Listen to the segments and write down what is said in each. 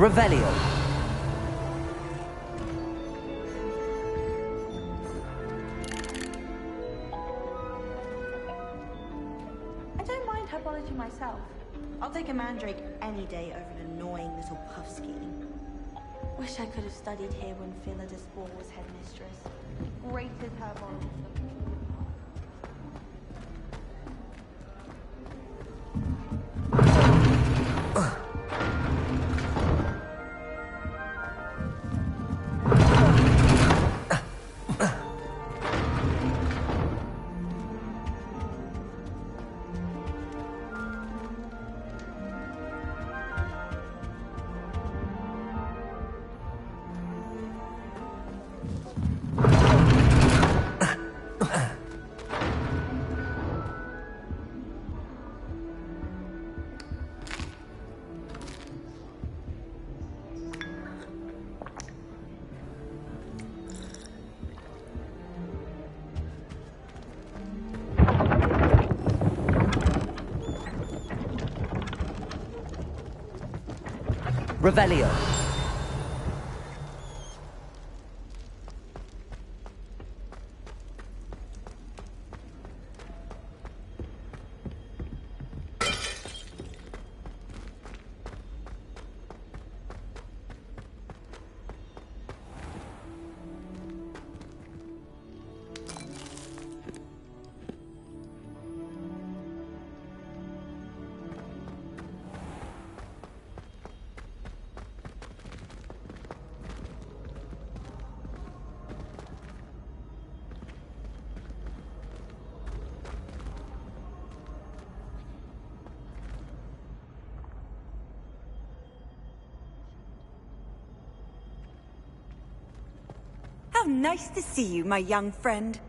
Revelio. I don't mind herbology myself. I'll take a mandrake any day over an annoying little puffskein. Wish I could have studied here when Philida Spore was headmistress. Rated herbology. Revelio. How nice to see you, my young friend.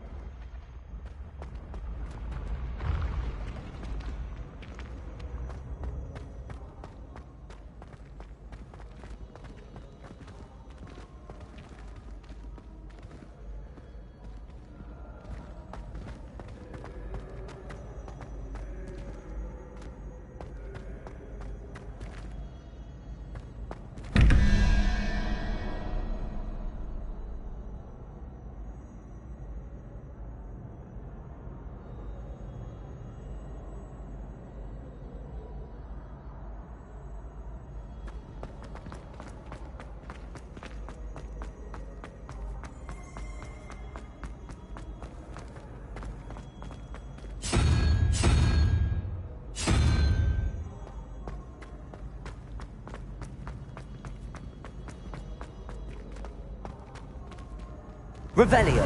Revelio.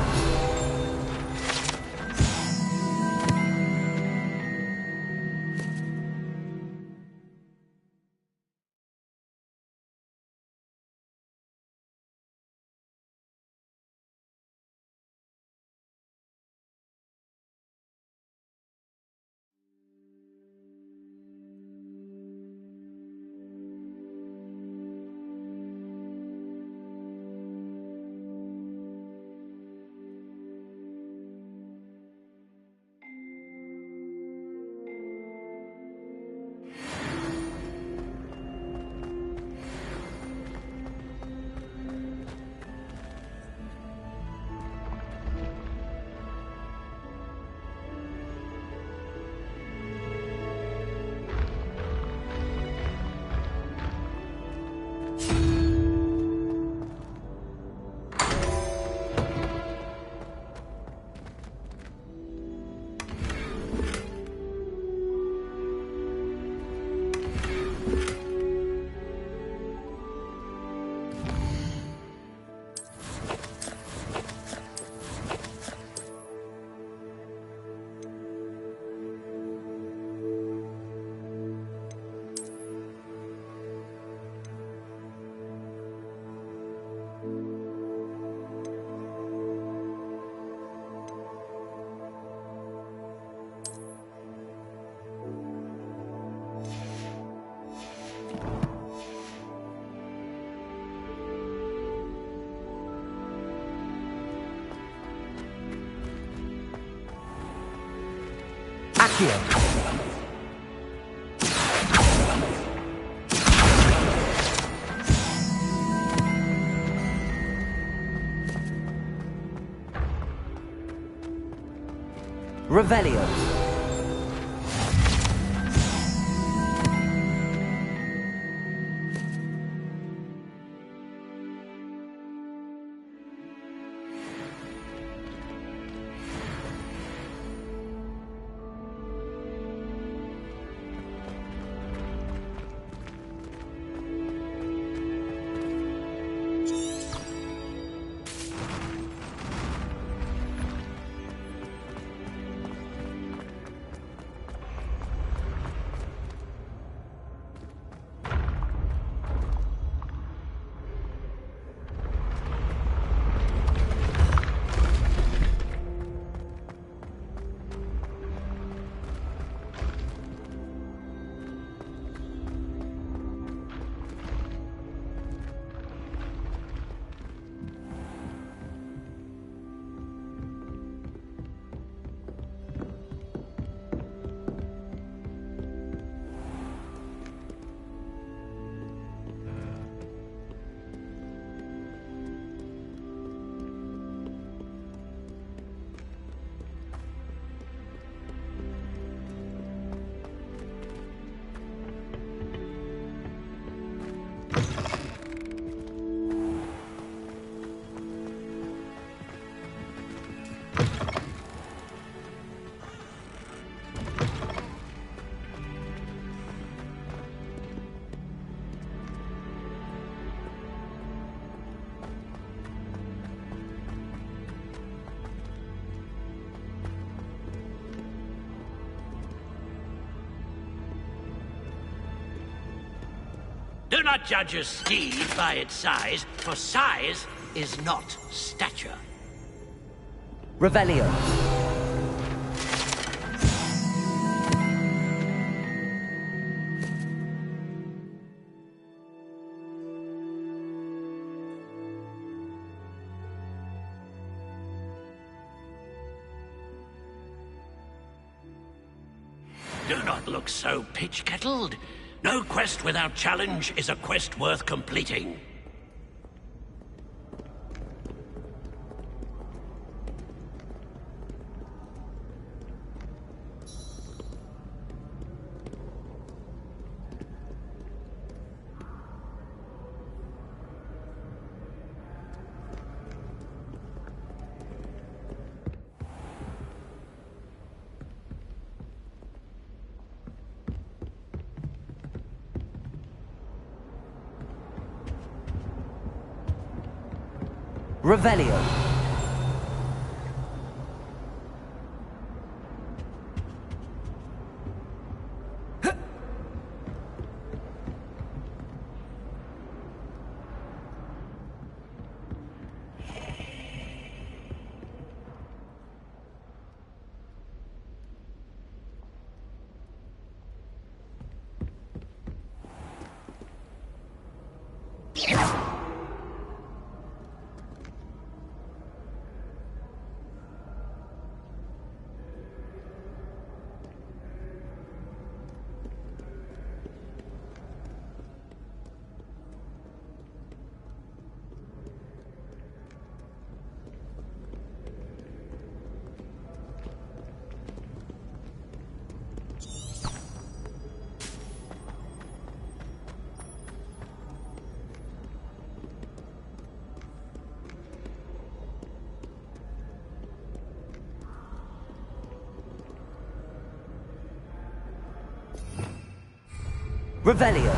Accio. Revelio. Do not judge a steed by its size, for size is not stature. Revelio. Do not look so pitch-kettled. No quest without challenge is a quest worth completing. Revelio. Revelio.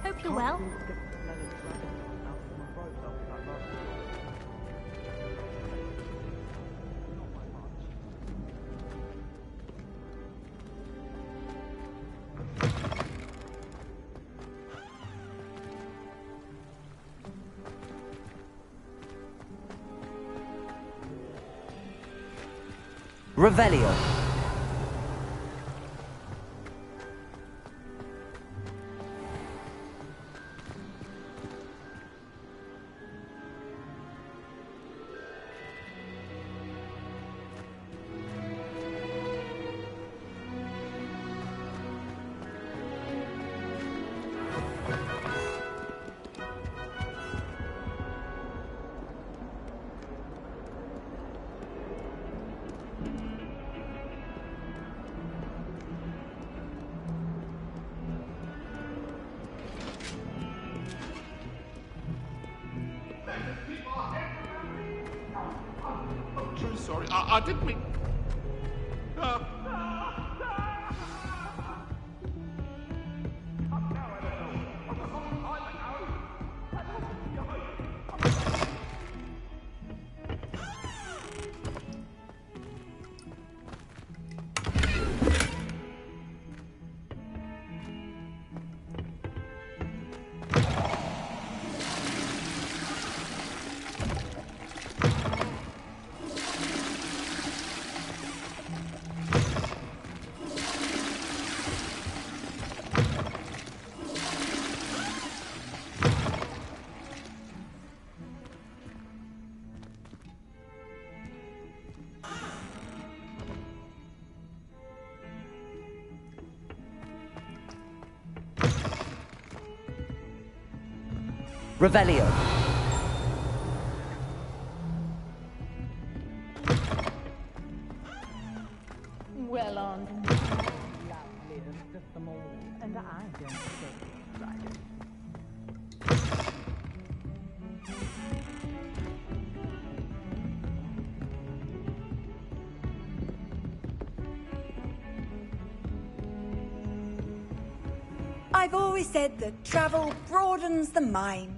Hope you're well. Revelio. Sorry, I didn't mean... Revelio. Well, on just the mole, and I don't say right. I've always said that travel broadens the mind.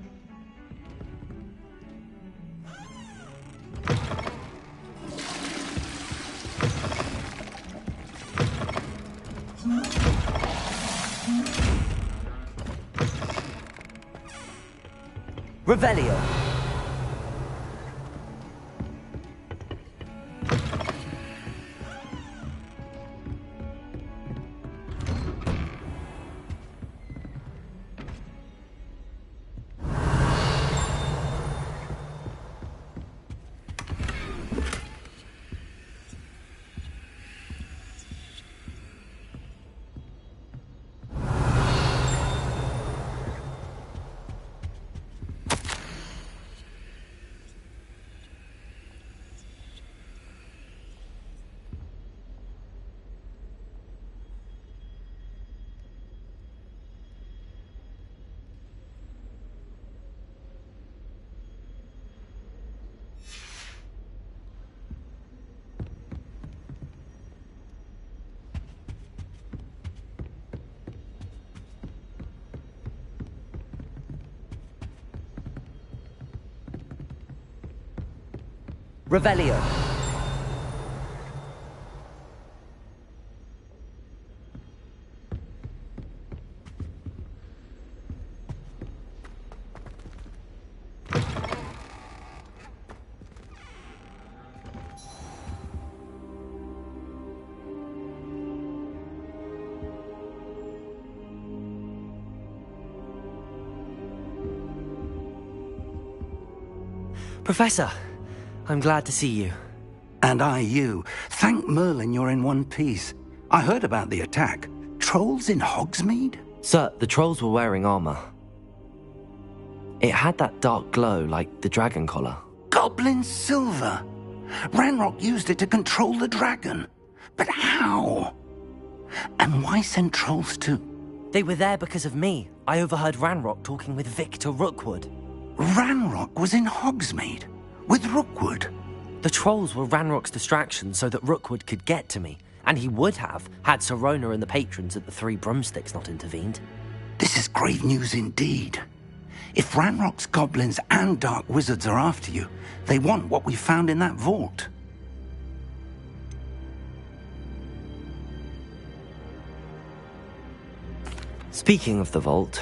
Revelio. Revelio. Professor, I'm glad to see you. And I you. Thank Merlin you're in one piece. I heard about the attack. Trolls in Hogsmeade? Sir, the trolls were wearing armor. It had that dark glow like the dragon collar. Goblin silver! Ranrock used it to control the dragon. But how? And why send trolls too? They were there because of me. I overheard Ranrock talking with Victor Rookwood. Ranrock was in Hogsmeade? With Rookwood? The trolls were Ranrock's distraction so that Rookwood could get to me. And he would have, had Sirona and the patrons at the Three Broomsticks not intervened. This is grave news indeed. If Ranrock's goblins and dark wizards are after you, they want what we found in that vault. Speaking of the vault,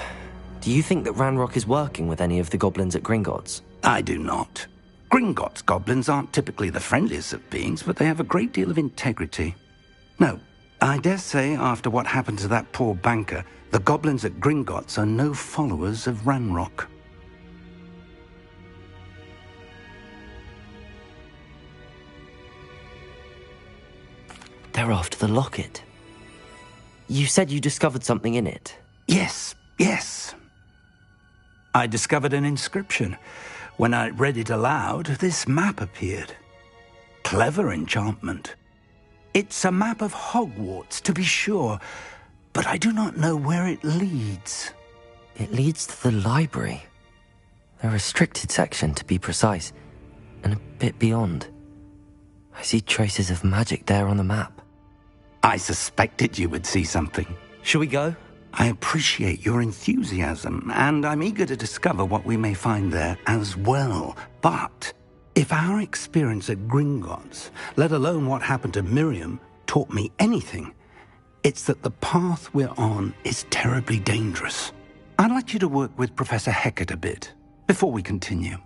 do you think that Ranrock is working with any of the goblins at Gringotts? I do not. Gringotts goblins aren't typically the friendliest of beings, but they have a great deal of integrity. No, I dare say after what happened to that poor banker, the goblins at Gringotts are no followers of Ranrock. They're after the locket. You said you discovered something in it. Yes. I discovered an inscription. When I read it aloud, this map appeared. Clever enchantment. It's a map of Hogwarts, to be sure, but I do not know where it leads. It leads to the library. A restricted section, to be precise, and a bit beyond. I see traces of magic there on the map. I suspected you would see something. Shall we go? I appreciate your enthusiasm, and I'm eager to discover what we may find there as well. But if our experience at Gringotts, let alone what happened to Miriam, taught me anything, it's that the path we're on is terribly dangerous. I'd like you to work with Professor Hecat a bit before we continue.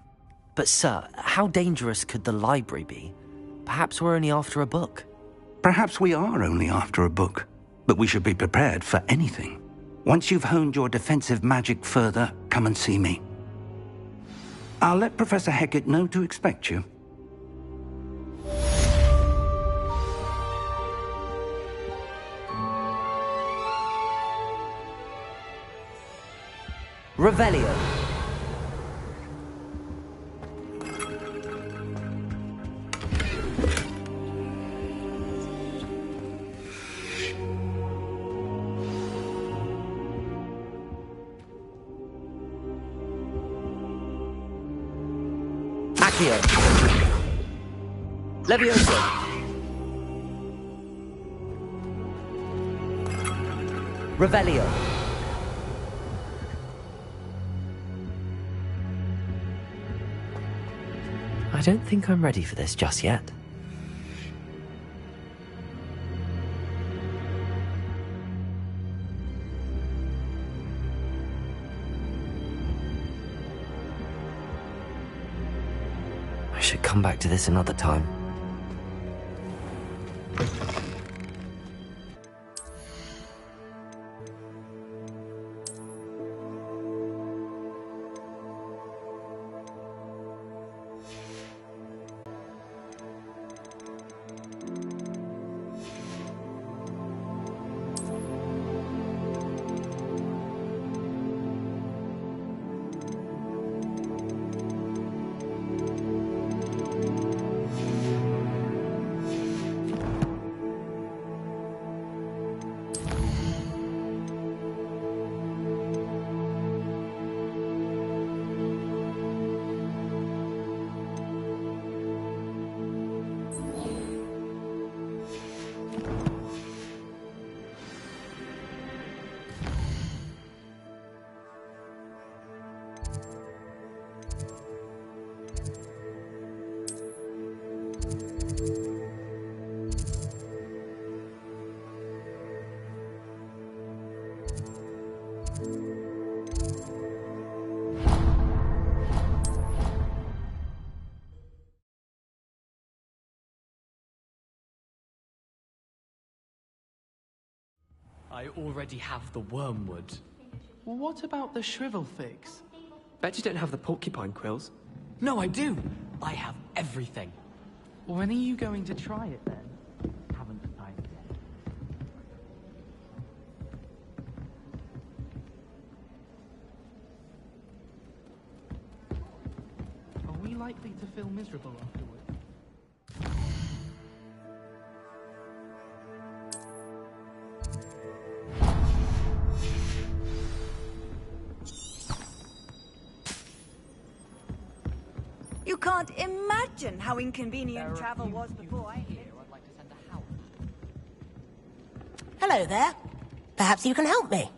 But sir, how dangerous could the library be? Perhaps we're only after a book. Perhaps we are only after a book, but we should be prepared for anything. Once you've honed your defensive magic further, come and see me. I'll let Professor Hecat know to expect you. Revelio. Accio. Levioso. Revelio. I don't think I'm ready for this just yet. I should come back to this another time. I already have the wormwood. Well, what about the shrivel figs? Bet you don't have the porcupine quills. No, I do! I have everything. When are you going to try it then? Haven't decided yet. Are we likely to feel miserable afterwards? You can't imagine how inconvenient travel was before I hit. Hello there. Perhaps you can help me.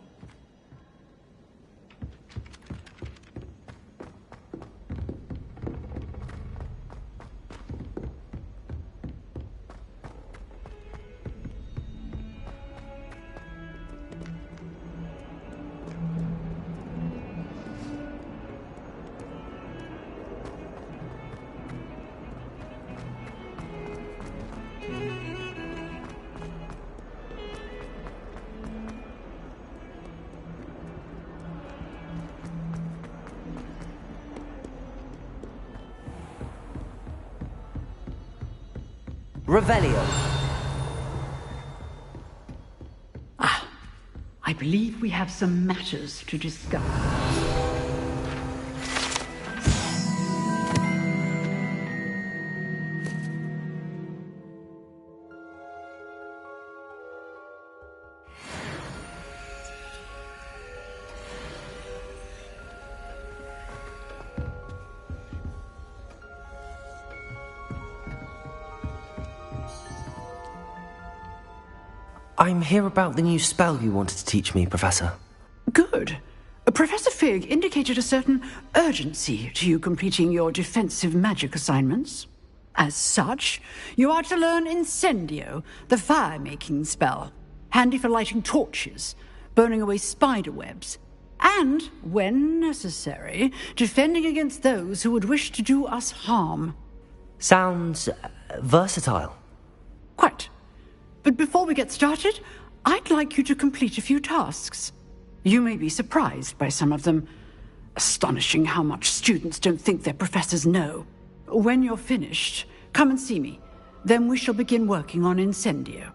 Revelio. I believe we have some matters to discuss. I'm here about the new spell you wanted to teach me, Professor. Good. Professor Fig indicated a certain urgency to you completing your defensive magic assignments. As such, you are to learn Incendio, the fire-making spell, handy for lighting torches, burning away spider webs, and, when necessary, defending against those who would wish to do us harm. Sounds versatile. Quite. But before we get started, I'd like you to complete a few tasks. You may be surprised by some of them. Astonishing how much students don't think their professors know. When you're finished, come and see me. Then we shall begin working on Incendio.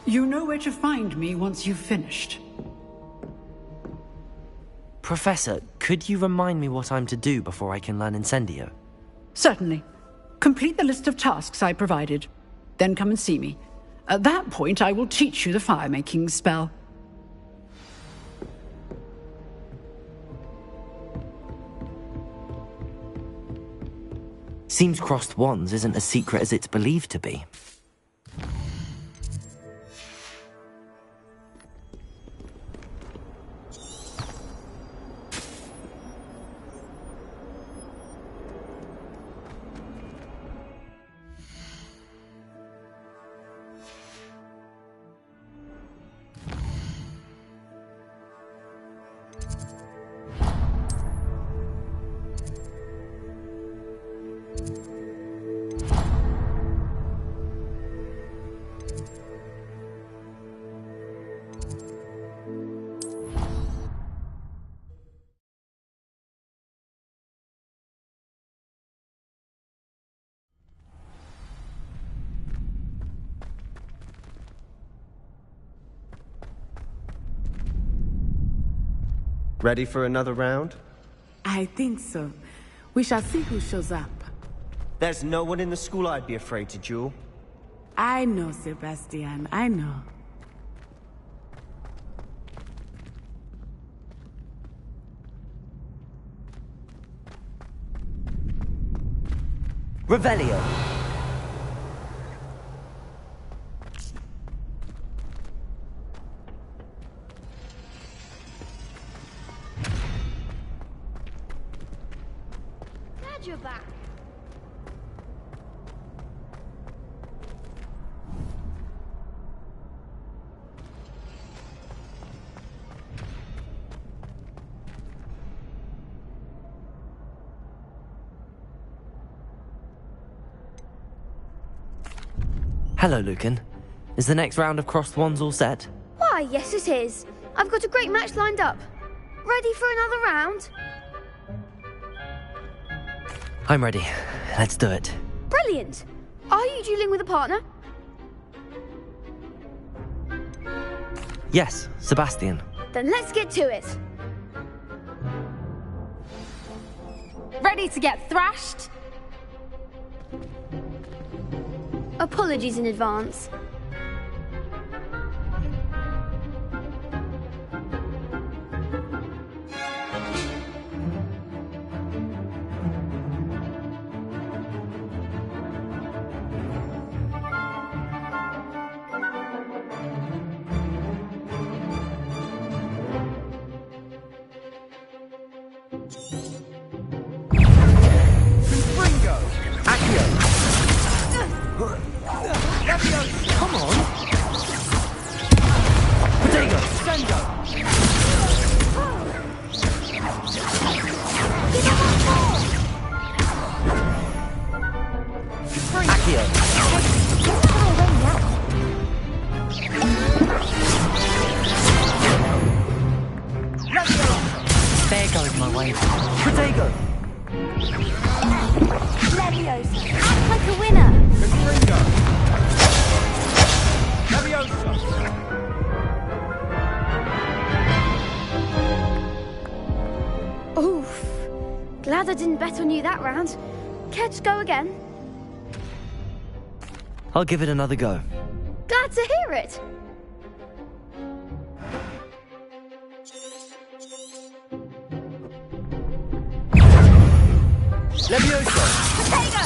You know where to find me once you've finished. Professor, could you remind me what I'm to do before I can learn Incendio? Certainly. Complete the list of tasks I provided. Then come and see me. At that point, I will teach you the fire-making spell. Seems crossed wands isn't as secret as it's believed to be. Ready for another round? I think so. We shall see who shows up. There's no one in the school I'd be afraid to duel. I know, Sebastian, I know. Revelio. Glad you're back. Hello, Lucan. Is the next round of crossed wands all set? Why, yes it is. I've got a great match lined up. Ready for another round? I'm ready. Let's do it. Brilliant. Are you dueling with a partner? Yes, Sebastian. Then let's get to it. Ready to get thrashed? Apologies in advance. Come on! Potato! Sendo! Accio! There goes my way. Potato! Leviosa. Act like a winner. Confringo. Leviosa. Oof. Glad I didn't bet on you that round. Care to go again? I'll give it another go. Glad to hear it. Leviosa. Potato.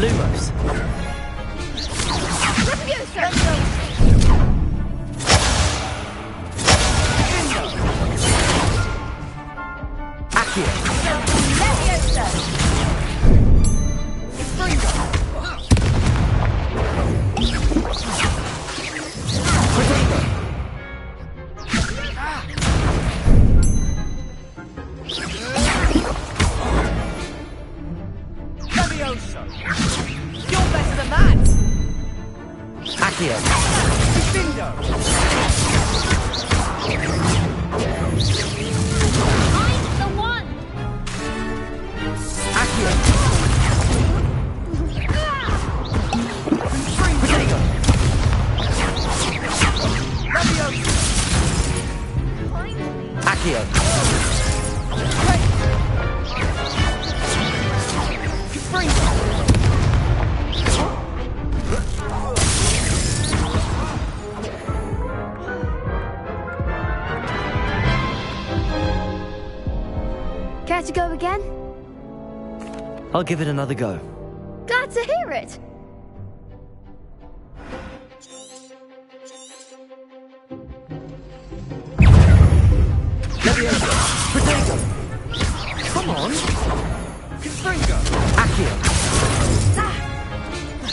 Lumos. Leviosa. Accio. Leviosa. Leviosa. You're better than that. Accio. Bingo. I'm the one. Accio. Potato. Leviosa. Accio. Care to go again? I'll give it another go. Glad to hear it. Leviosa. Potato. Come on. Confringo. Accio.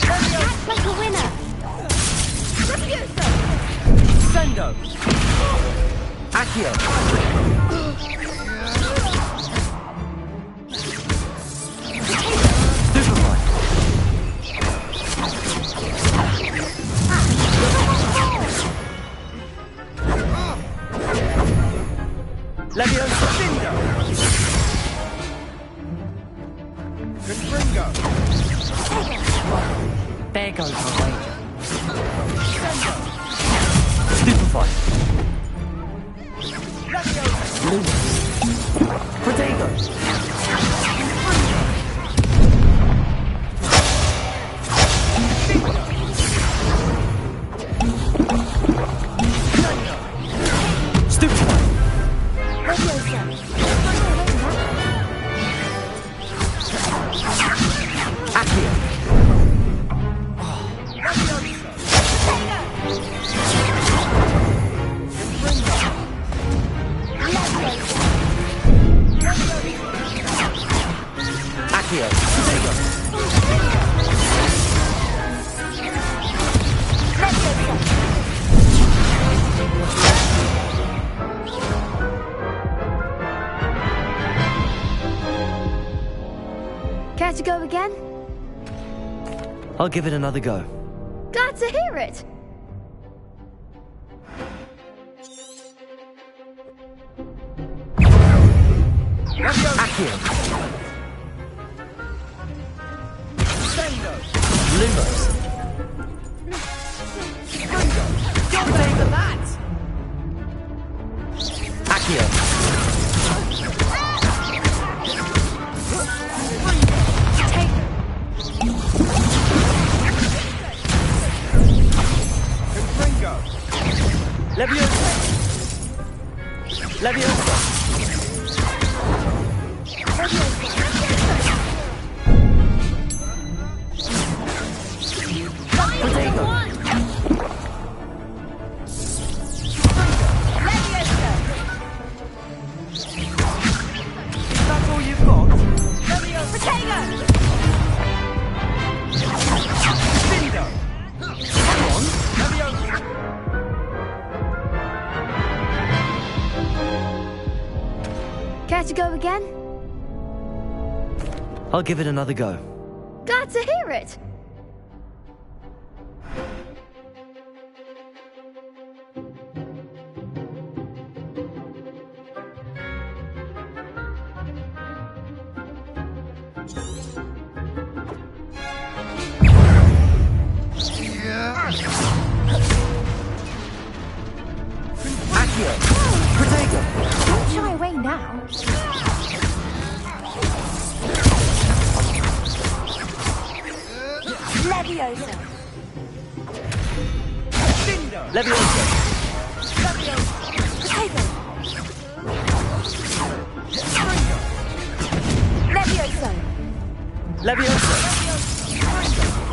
Act like a winner. Leviosa. Sendo. Accio. Superboy. Leviosa. Bingo. Confringo. There goes my wager. Stupefy. Leviosa. Lumos. Potato. Stupefy. Leviosa. Accio. Accio. Care to go again? I'll give it another go. Glad to hear it. Accio. Lumos. You're better than that. Accio. Confringo. Leviosa. Leviosa. Potato. Is that all you've got? Potato. Bindo. Come on. Leviosa. Care to go again? I'll give it another go. Glad to hear it. Leviosa. Leviosa. Potato. Leviosa. Leviosa.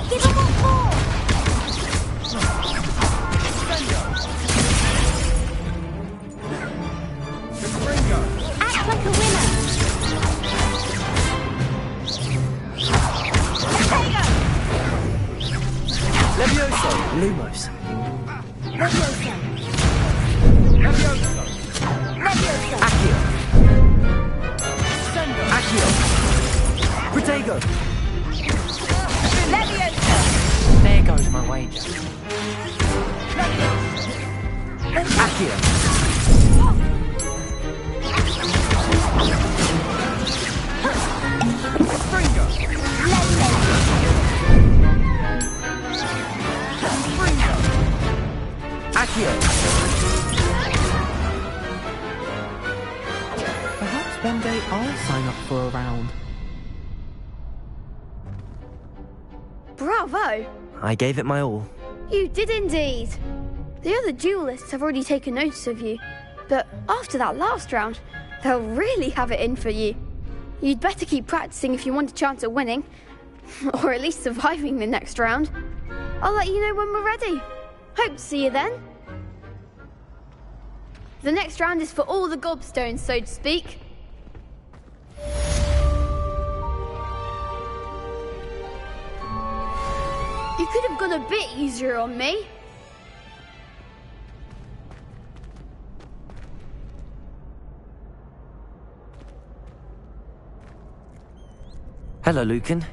Give him what more. Act like a winner. Potato. Leviosa. Lumos. Leviosa. Leviosa. Leviosa. Accio. Accio. Protego. Leviosa. There goes my wager. Accio. Springer. Accio. Perhaps one day I'll sign up for a round. Bravo! I gave it my all. You did indeed. The other duelists have already taken notice of you, but after that last round, they'll really have it in for you. You'd better keep practicing if you want a chance at winning, or at least surviving the next round. I'll let you know when we're ready. Hope to see you then. The next round is for all the gobstones, so to speak. You could have gone a bit easier on me. Hello, Lucan.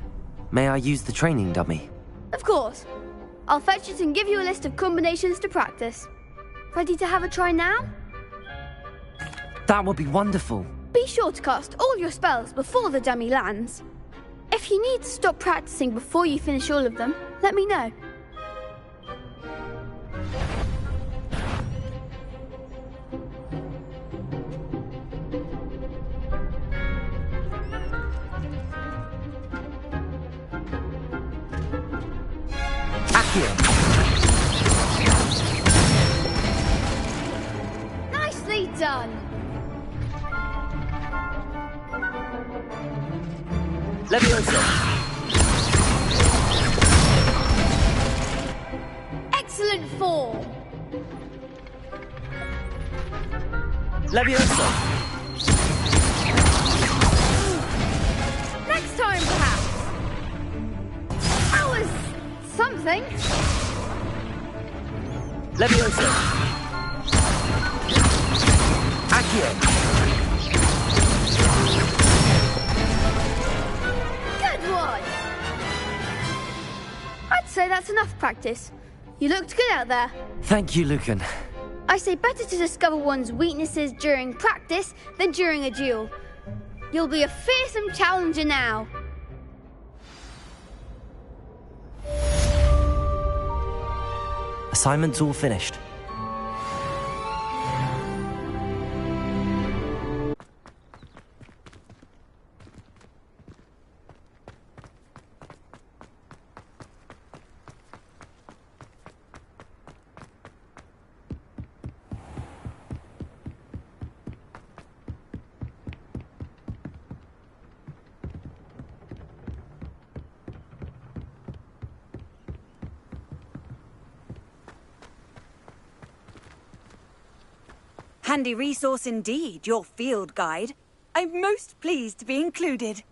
May I use the training dummy? Of course. I'll fetch it and give you a list of combinations to practice. Ready to have a try now? That would be wonderful. Be sure to cast all your spells before the dummy lands. If you need to stop practicing before you finish all of them, let me know. Nicely done. Leviosa. Excellent form. Leviosa. Next time, perhaps. That was something. Leviosa. Accio. Good one. I'd say that's enough practice. You looked good out there. Thank you, Lucan. I say better to discover one's weaknesses during practice than during a duel. You'll be a fearsome challenger now. Assignment's all finished. Handy resource indeed, your field guide. I'm most pleased to be included.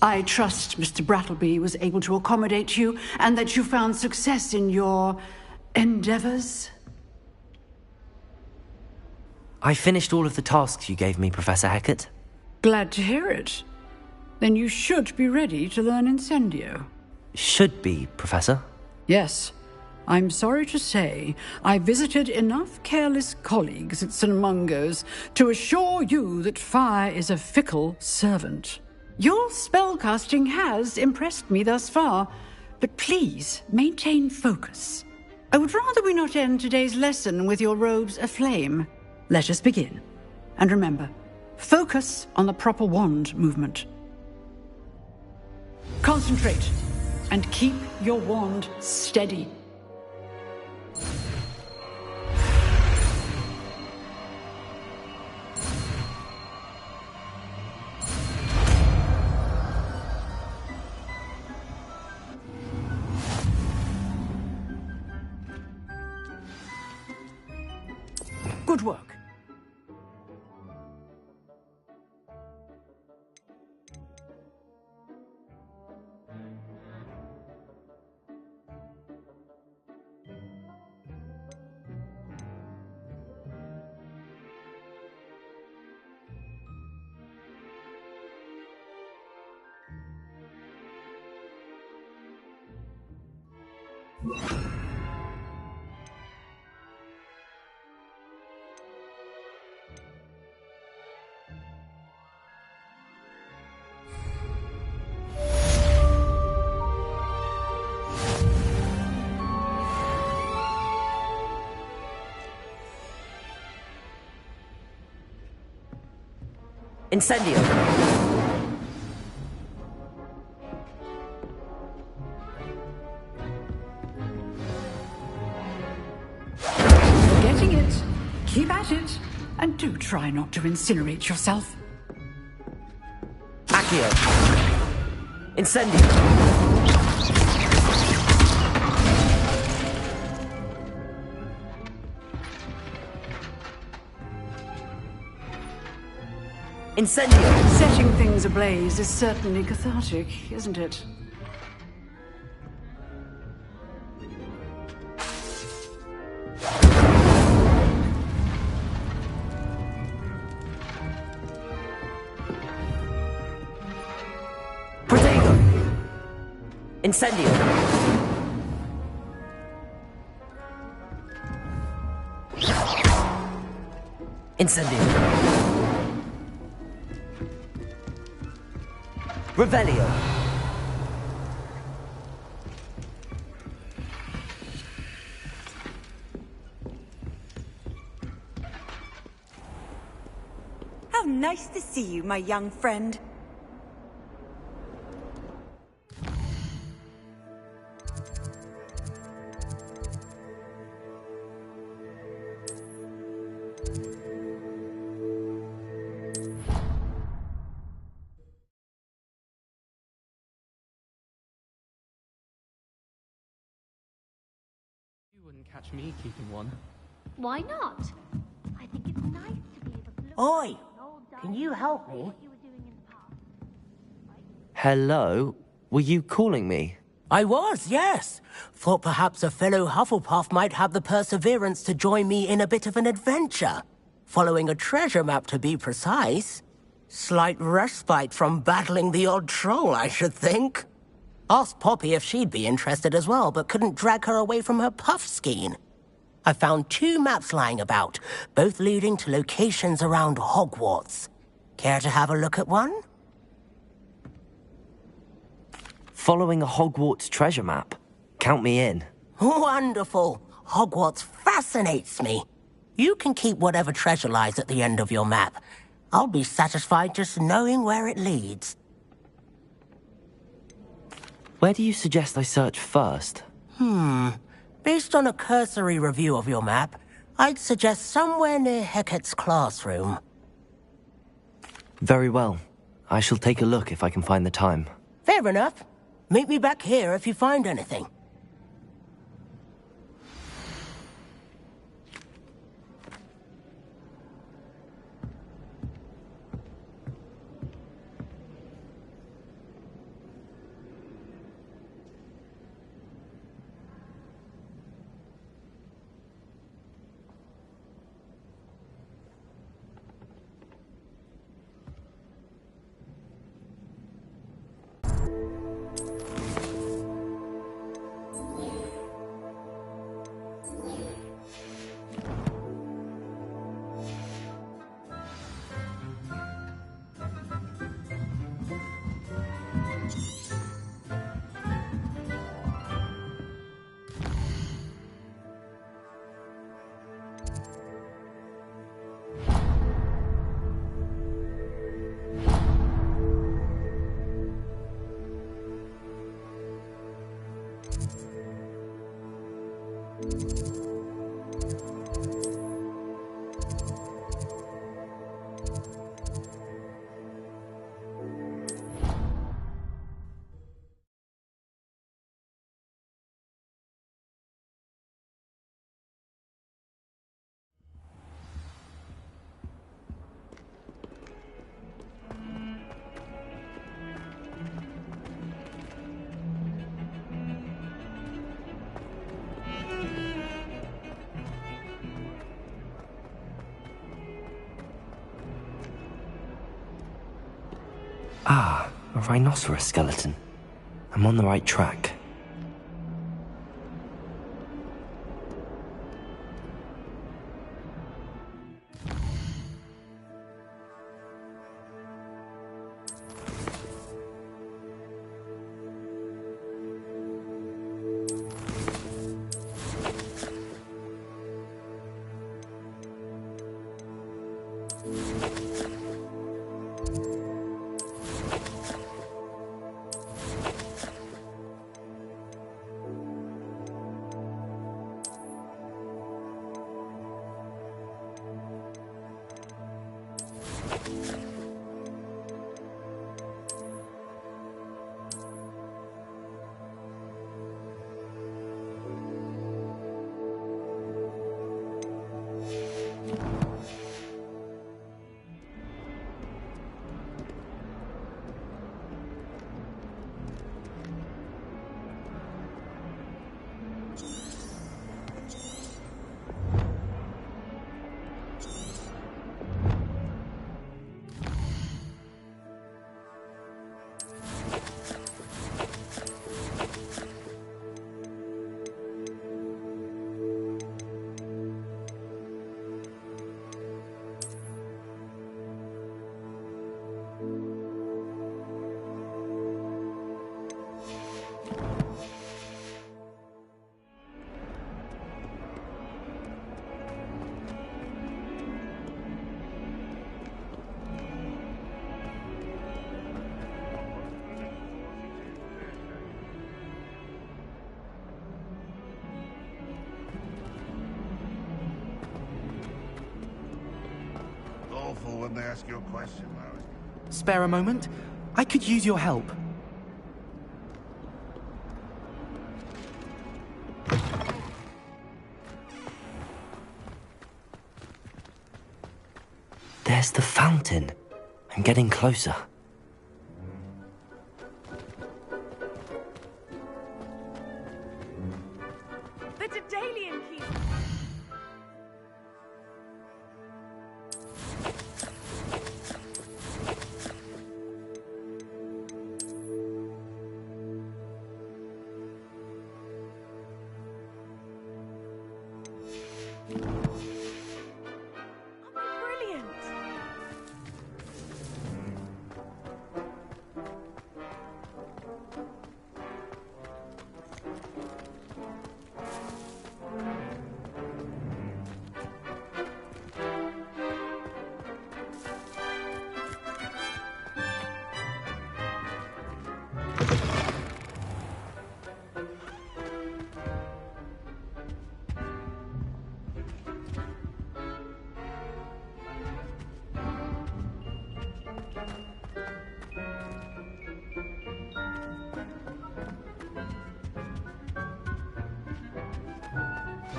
I trust Mr. Brattleby was able to accommodate you and that you found success in your endeavors. I finished all of the tasks you gave me, Professor Hecat. Glad to hear it. Then you should be ready to learn Incendio. Should be, Professor. Yes. I'm sorry to say, I visited enough careless colleagues at St. Mungo's to assure you that fire is a fickle servant. Your spellcasting has impressed me thus far, but please maintain focus. I would rather we not end today's lesson with your robes aflame. Let us begin. And remember, focus on the proper wand movement. Concentrate, and keep your wand steady. Good work. Incendio! Getting it. Keep at it. And do try not to incinerate yourself. Accio! Incendio! Incendio! Setting things ablaze is certainly cathartic, isn't it? Protego! Incendio! Incendio! Revelio! How nice to see you, my young friend. wouldn't catch me keeping one. Why not? I think it's nice to be able to look Oi! at an old Can diary you help me? of what you were doing in the past. Hello? Were you calling me? I was, yes. Thought perhaps a fellow Hufflepuff might have the perseverance to join me in a bit of an adventure. Following a treasure map, to be precise. Slight respite from battling the odd troll, I should think. Asked Poppy if she'd be interested as well, but couldn't drag her away from her puffskein. I found 2 maps lying about, both leading to locations around Hogwarts. Care to have a look at one? Following a Hogwarts treasure map? Count me in. Wonderful. Hogwarts fascinates me. You can keep whatever treasure lies at the end of your map. I'll be satisfied just knowing where it leads. Where do you suggest I search first? Based on a cursory review of your map, I'd suggest somewhere near Hecat's classroom. Very well. I shall take a look if I can find the time. Fair enough. Meet me back here if you find anything. Ah, a rhinoceros skeleton. I'm on the right track. Awful when they ask you a question, Larry. Spare a moment? I could use your help. There's the fountain. I'm getting closer. The Daedalian key! Brilliant!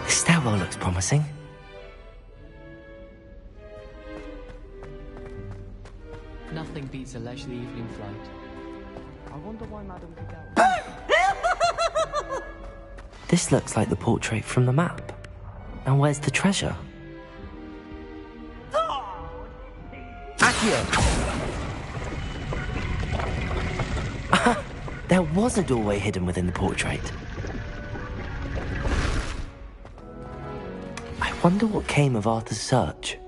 The stairwell looks promising. Nothing beats a leisurely evening flight. I wonder why Madame Cadell... This looks like the portrait from the map. Now where's the treasure? There was a doorway hidden within the portrait. I wonder what came of Arthur's search.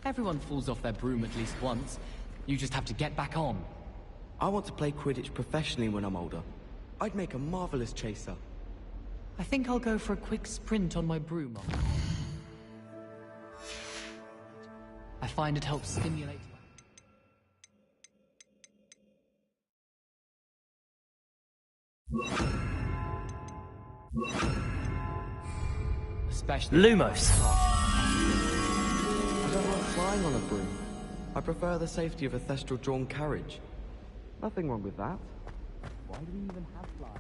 Everyone falls off their broom at least once. You just have to get back on. I want to play Quidditch professionally when I'm older. I'd make a marvelous chaser. I think I'll go for a quick sprint on my broom. I find it helps stimulate... Especially... Lumos! I don't like flying on a broom. I prefer the safety of a thestral-drawn carriage. Nothing wrong with that. Why do we even have flies?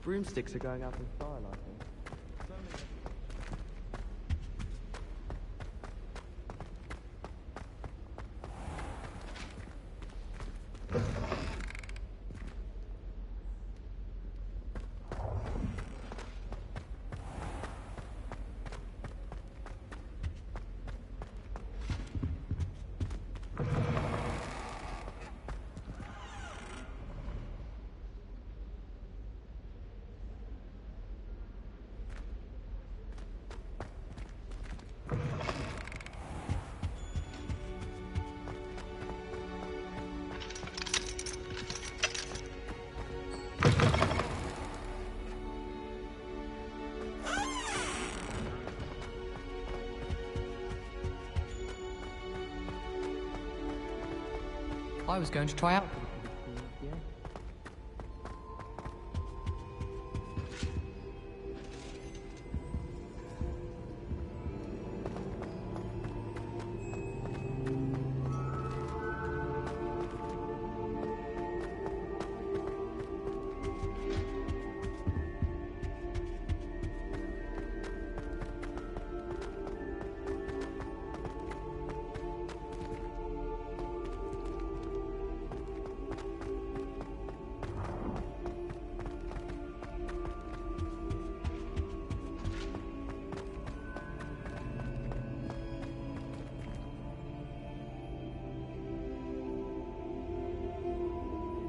Broomsticks are going out in style, I think. I was going to try out.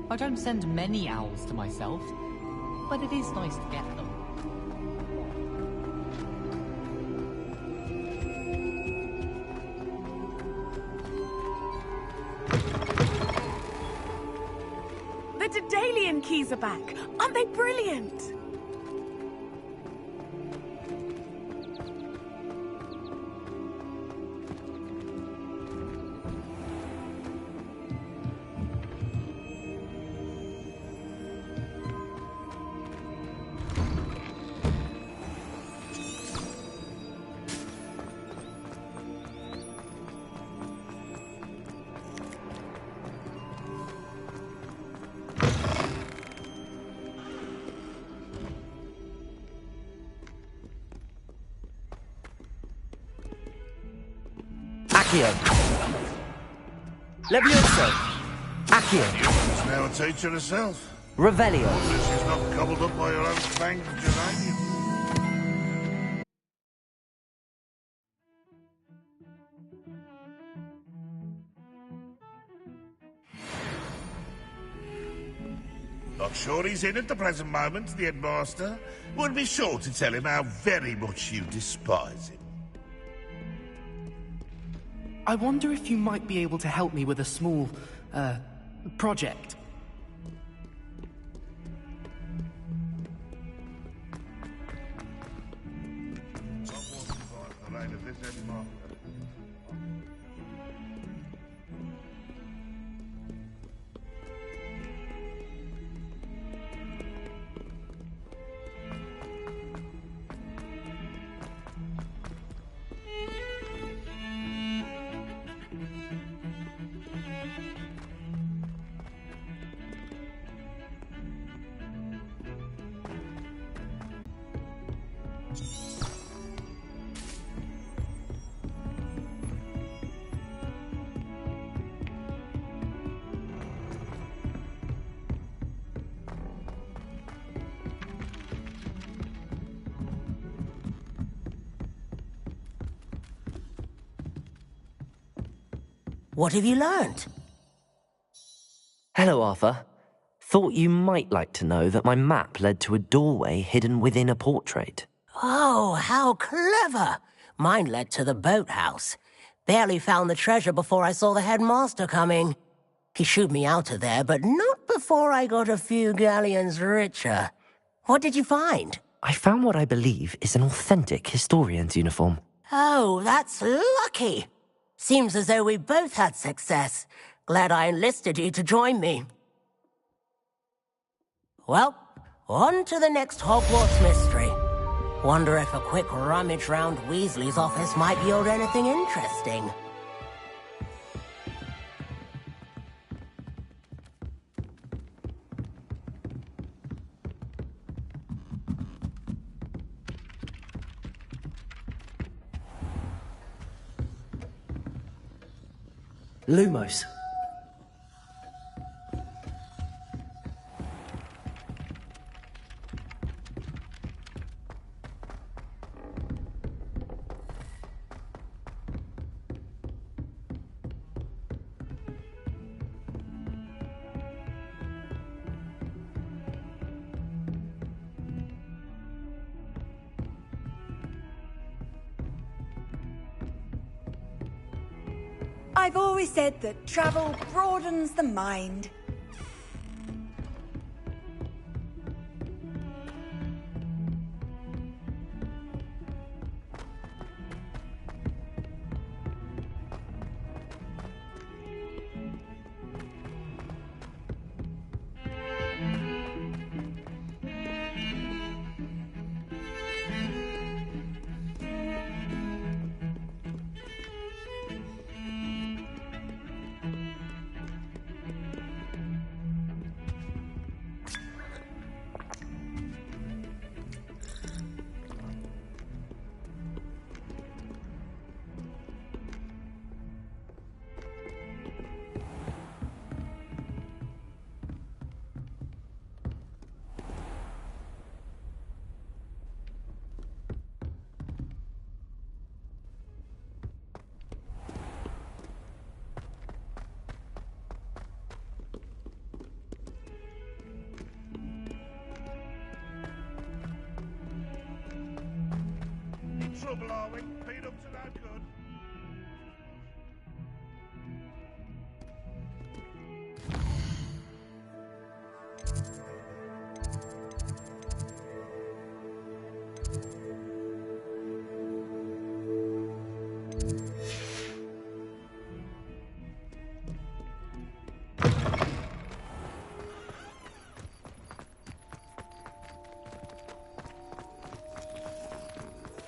I don't send many owls to myself, but it is nice to get them. The Daedalian keys are back. Aren't they brilliant? Accio. Levioso. Accio. She's now a teacher herself. Revelio. She's not cobbled up by her own fanged geranium. Not sure he's in at the present moment, the headmaster. Would be sure to tell him how very much you despise him. I wonder if you might be able to help me with a small, project. What have you learned? Hello, Arthur. Thought you might like to know that my map led to a doorway hidden within a portrait. Oh, how clever! Mine led to the boathouse. Barely found the treasure before I saw the headmaster coming. He shooed me out of there, but not before I got a few galleons richer. What did you find? I found what I believe is an authentic historian's uniform. Oh, that's lucky. Seems as though we both had success. Glad I enlisted you to join me. Well, on to the next Hogwarts mystery. Wonder if a quick rummage round Weasley's office might yield anything interesting. Lumos. I've always said that travel broadens the mind. Trouble, are we? Paid up to no good.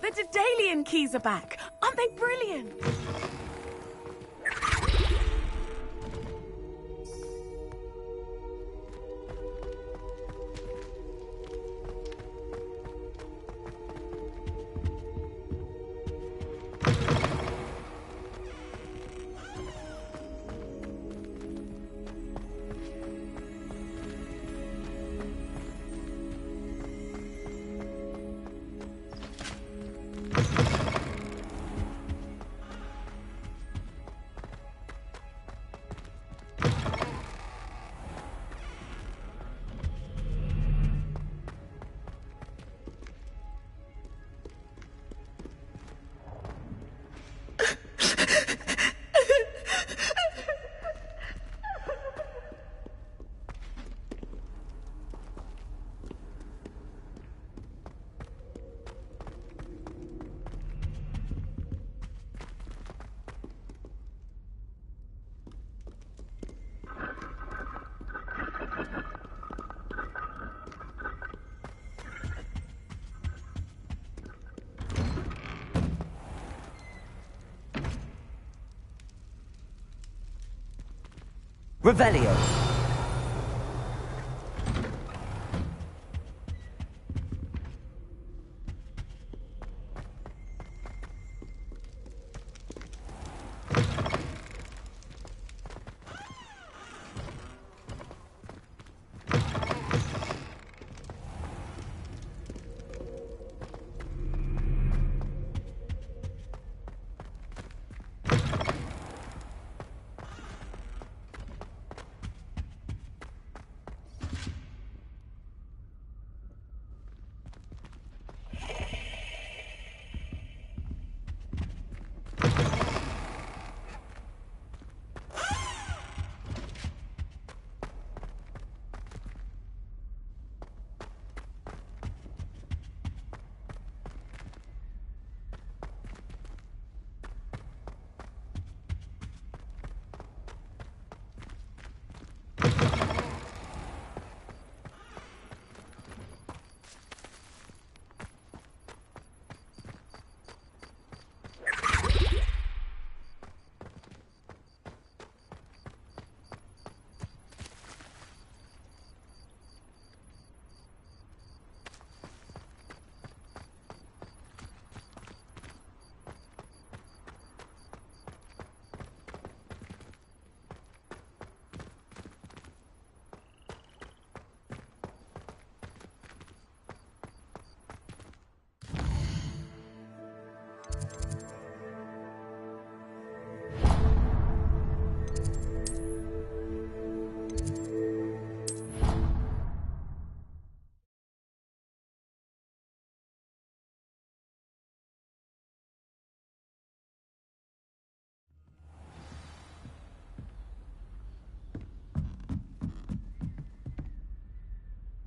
The Daedalian keys are back. Aren't they brilliant? Revelio.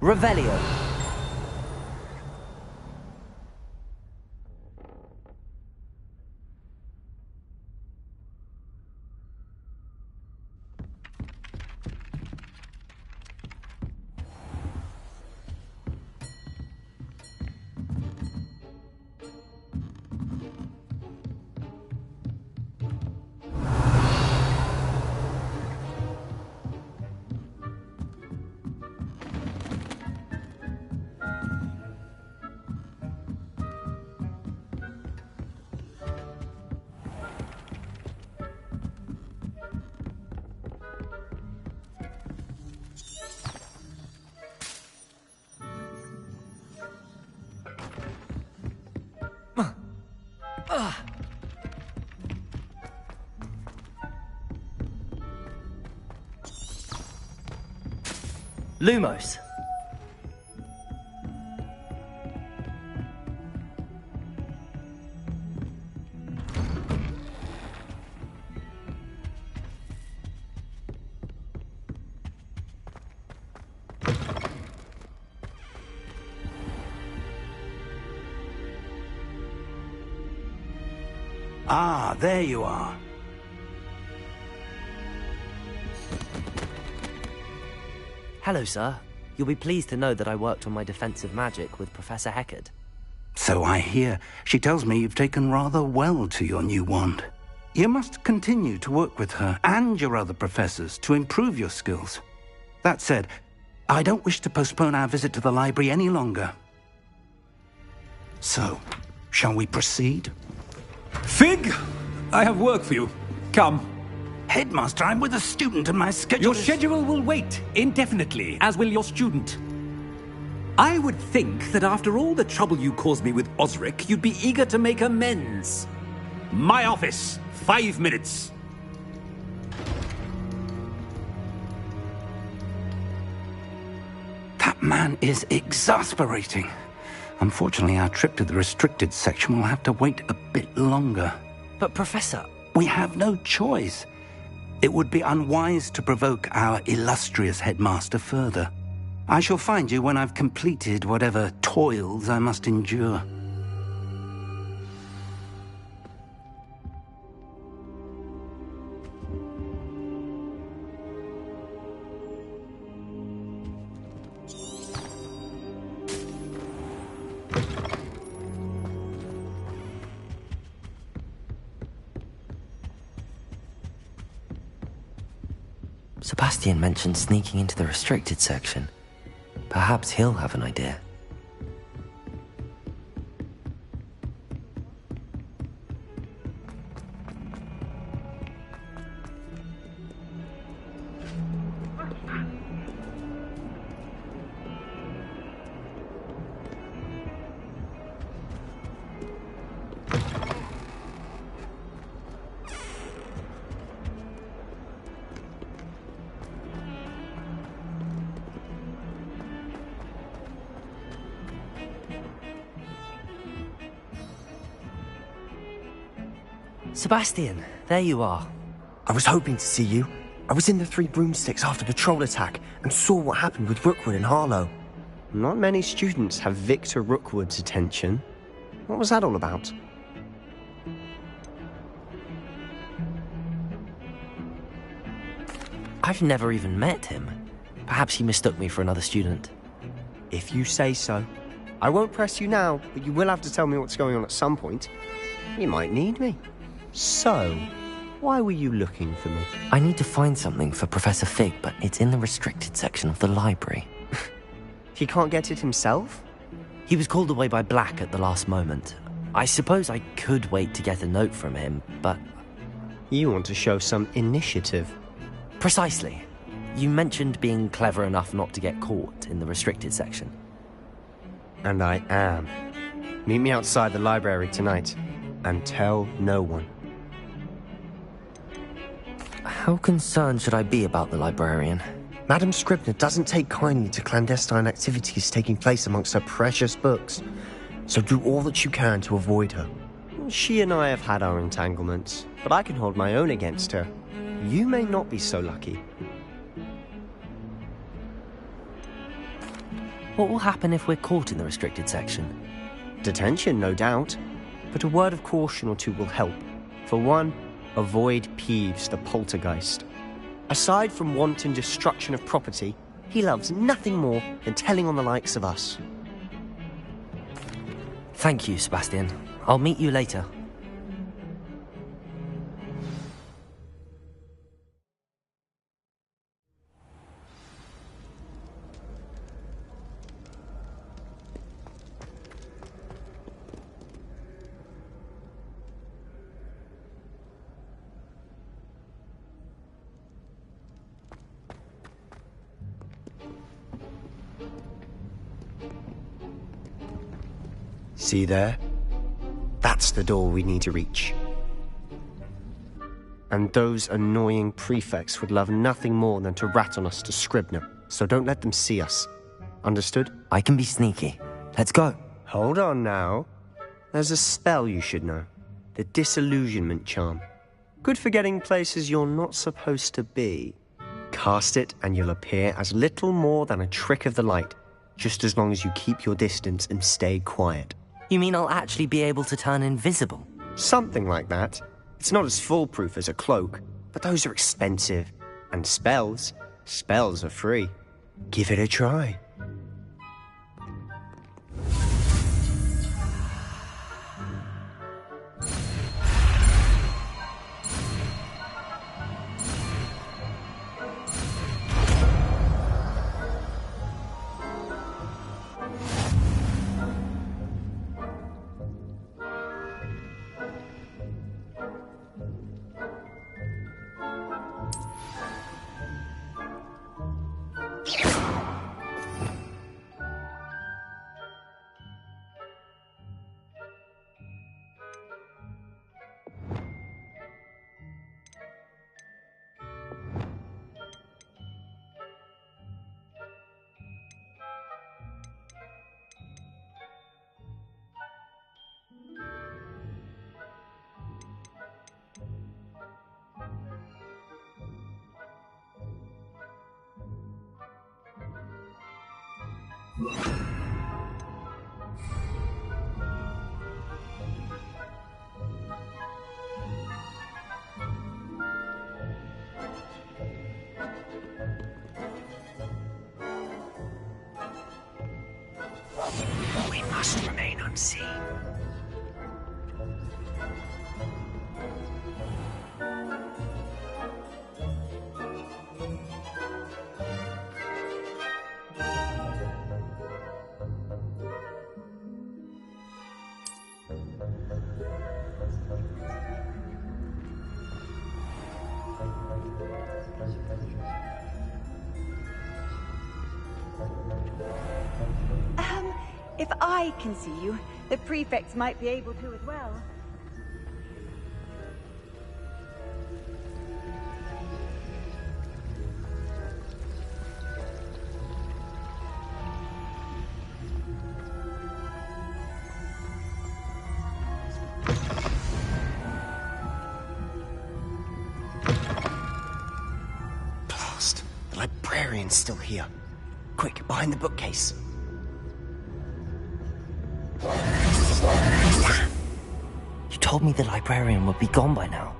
Revelio. Lumos. Ah, there you are. Hello, sir. You'll be pleased to know that I worked on my defensive magic with Professor Heckard. So I hear. She tells me you've taken rather well to your new wand. You must continue to work with her and your other professors to improve your skills. That said, I don't wish to postpone our visit to the library any longer. So, shall we proceed? Fig! I have work for you. Come. Headmaster, I'm with a student and my schedule Your schedule will wait indefinitely, as will your student. I would think that after all the trouble you caused me with Osric, you'd be eager to make amends. My office, 5 minutes. That man is exasperating. Unfortunately, our trip to the restricted section will have to wait a bit longer. But, Professor... We have no choice. It would be unwise to provoke our illustrious headmaster further. I shall find you when I've completed whatever toils I must endure. Sebastian mentioned sneaking into the restricted section. Perhaps he'll have an idea. Sebastian, there you are. I was hoping to see you. I was in the Three Broomsticks after the troll attack and saw what happened with Rookwood and Harlow. Not many students have Victor Rookwood's attention. What was that all about? I've never even met him. Perhaps he mistook me for another student. If you say so. I won't press you now, but you will have to tell me what's going on at some point. You might need me. So, why were you looking for me? I need to find something for Professor Fig, but it's in the restricted section of the library. He can't get it himself? He was called away by Black at the last moment. I suppose I could wait to get a note from him, but... You want to show some initiative. Precisely. You mentioned being clever enough not to get caught in the restricted section. And I am. Meet me outside the library tonight, and tell no one. How concerned should I be about the librarian? Madame Scribner doesn't take kindly to clandestine activities taking place amongst her precious books, so do all that you can to avoid her. She and I have had our entanglements, but I can hold my own against her. You may not be so lucky. What will happen if we're caught in the restricted section? Detention, no doubt. But a word of caution or two will help. For one, avoid Peeves the poltergeist. Aside from wanton destruction of property, he loves nothing more than telling on the likes of us. Thank you, Sebastian. I'll meet you later. See there? That's the door we need to reach. And those annoying prefects would love nothing more than to rat on us to Scribner, so don't let them see us. Understood? I can be sneaky. Let's go. Hold on now. There's a spell you should know. The Disillusionment Charm. Good for getting places you're not supposed to be. Cast it and you'll appear as little more than a trick of the light, just as long as you keep your distance and stay quiet. You mean I'll actually be able to turn invisible? Something like that. It's not as foolproof as a cloak, but those are expensive. And spells are free. Give it a try. We must remain unseen. If I can see you, the prefects might be able to as well. Blast! The librarian's still here. Quick, behind the bookcase. You told me the librarian would be gone by now.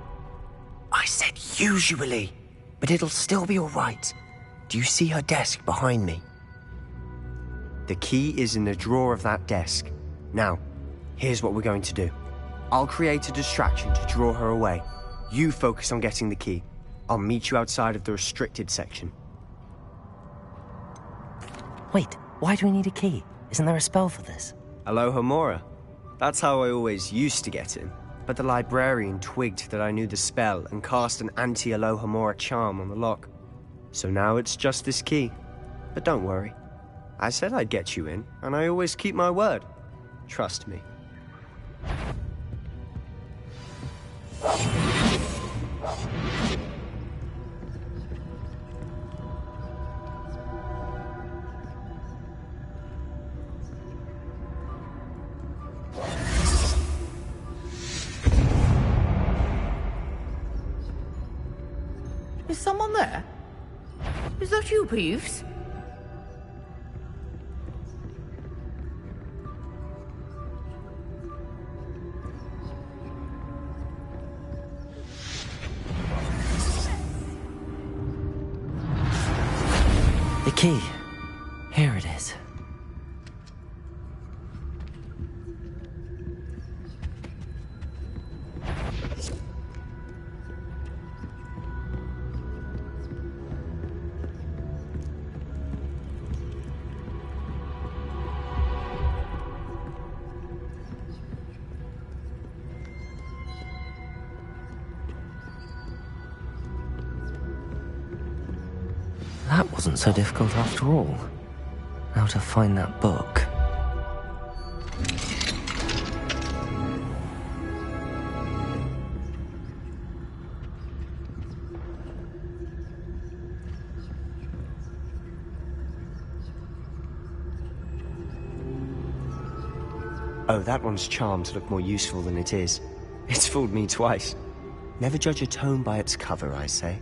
I said usually, but it'll still be all right. Do you see her desk behind me? The key is in the drawer of that desk. Now, here's what we're going to do. I'll create a distraction to draw her away. You focus on getting the key. I'll meet you outside of the restricted section. Wait, why do we need a key? Isn't there a spell for this? Alohomora. That's how I always used to get in. But the librarian twigged that I knew the spell and cast an anti-Alohomora charm on the lock. So now it's just this key. But don't worry. I said I'd get you in, and I always keep my word. Trust me. Is someone there? Is that you, Peeves? key. Here it is. That wasn't so difficult after all. Now to find that book. Oh, that one's charmed to look more useful than it is. It's fooled me twice. Never judge a tome by its cover, I say.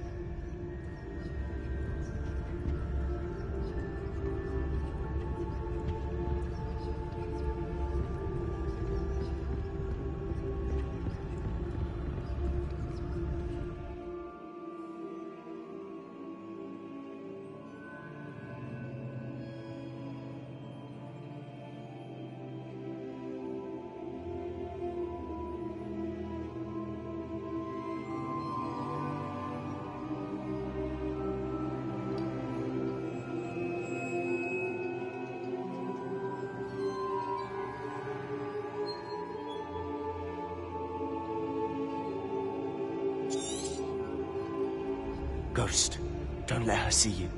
Ghost, don't let her see you.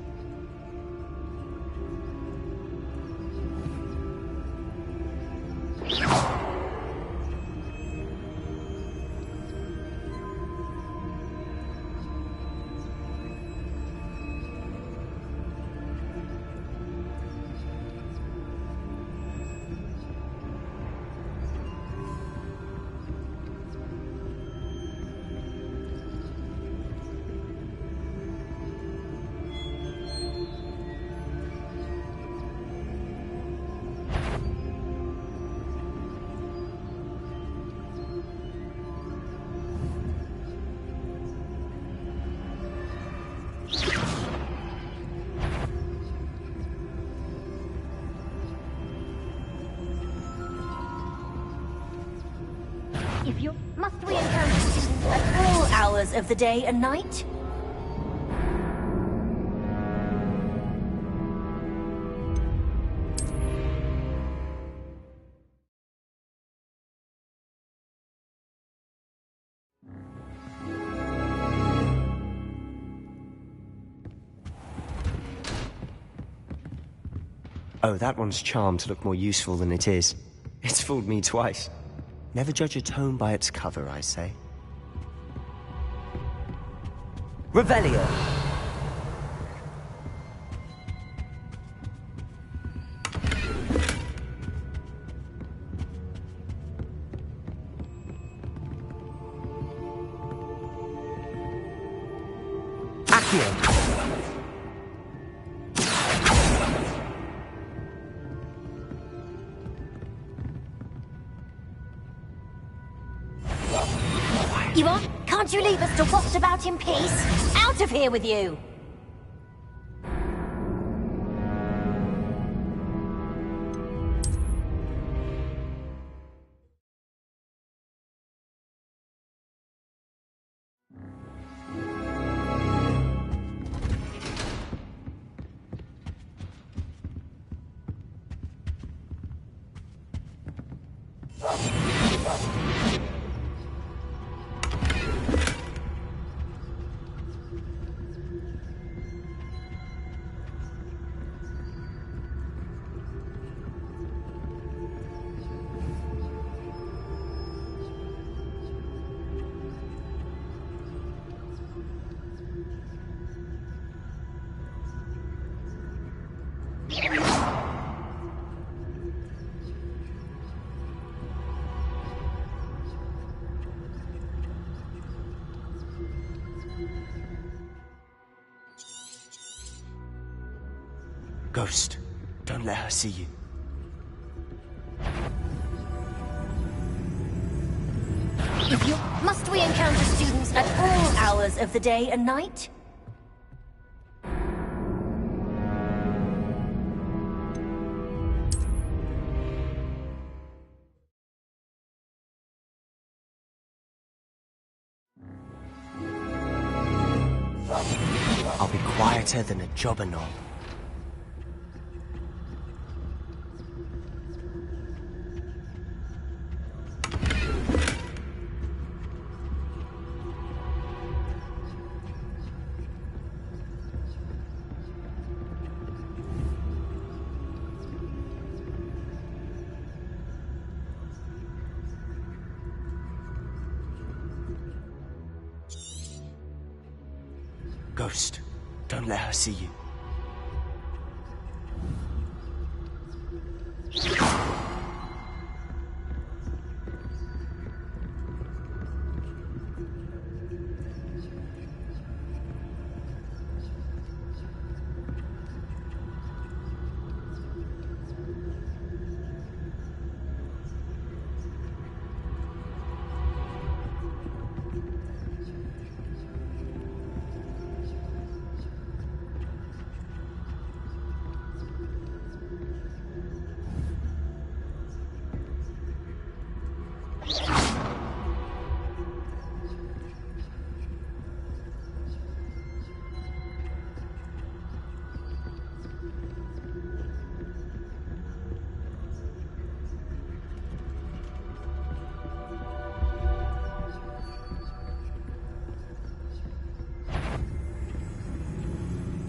If you must we encounter students at all hours of the day and night? Oh, that one's charmed to look more useful than it is. It's fooled me twice. Never judge a tome by its cover, I say. Revelio. Accio. You are? Can't you leave us to waft about in peace? Out of here with you! Ghost, don't let her see you. If you must we encounter students at all hours of the day and night? I'll be quieter than a jobberknoll. Ghost, don't let her see you.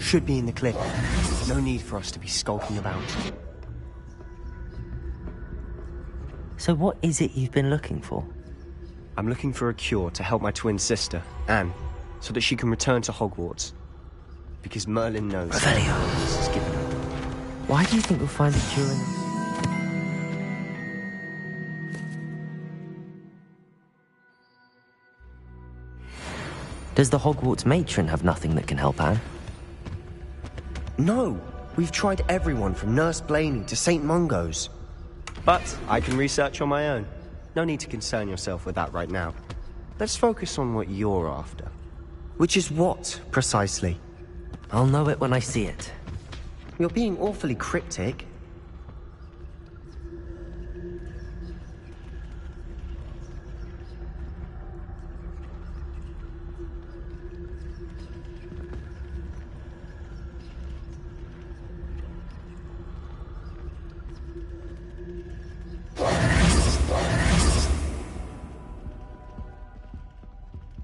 Should be in the cliff. No need for us to be skulking about. So what is it you've been looking for? I'm looking for a cure to help my twin sister, Anne, so that she can return to Hogwarts. Because Merlin knows that this is given her. Why do you think we'll find a cure in this? Does the Hogwarts matron have nothing that can help Anne? No! We've tried everyone from Nurse Blaney to St. Mungo's. But I can research on my own. No need to concern yourself with that right now. Let's focus on what you're after. Which is what, precisely? I'll know it when I see it. You're being awfully cryptic.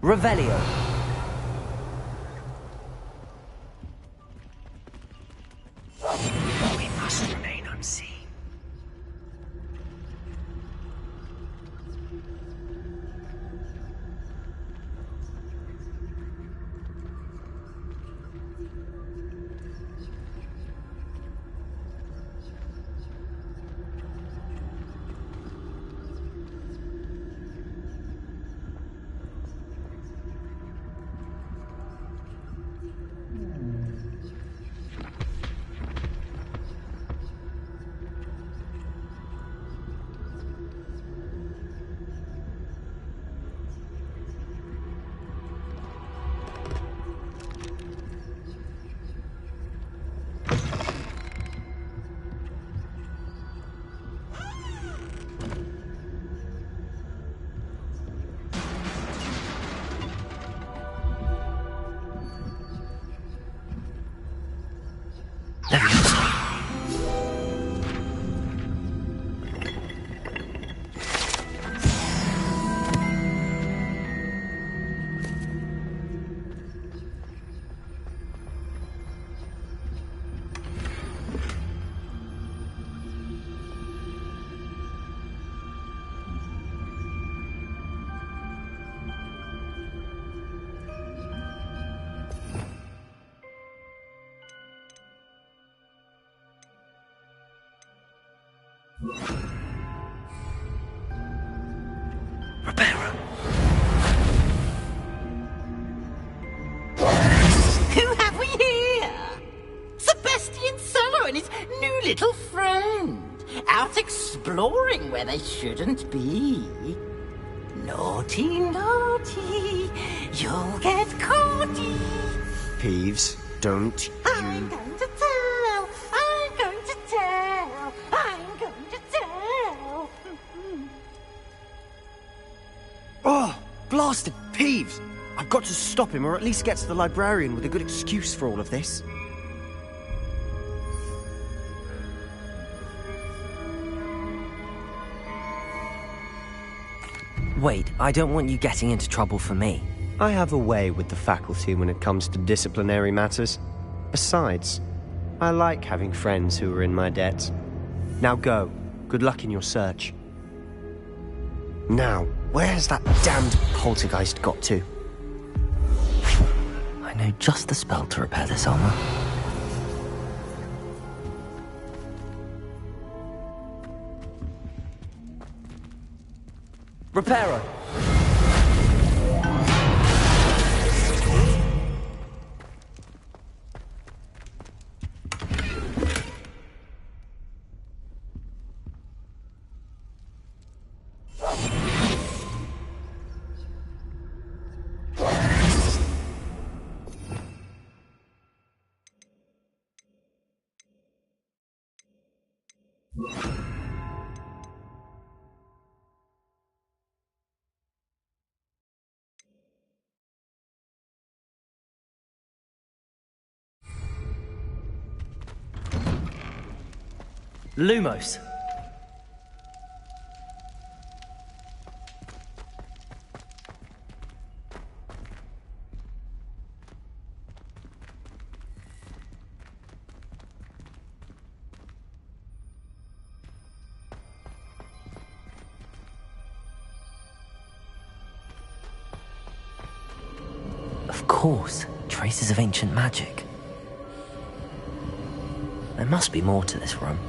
Revelio. We must remain unseen. Who have we here? Sebastian Sallow and his new little friend, out exploring where they shouldn't be. Naughty, naughty, you'll get caughty. Peeves, don't you... I'm going to tell, I'm going to tell, I'm going to tell. Oh, blasted Peeves! I've got to stop him, or at least get to the librarian with a good excuse for all of this. Wait, I don't want you getting into trouble for me. I have a way with the faculty when it comes to disciplinary matters. Besides, I like having friends who are in my debt. Now go. Good luck in your search. Now, where's that damned poltergeist got to? I know just the spell to repair this armor. Reparo! Lumos. Of course, traces of ancient magic. There must be more to this room.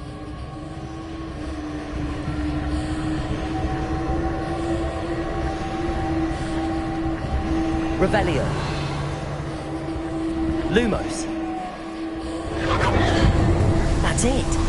Revelio. Lumos. That's it.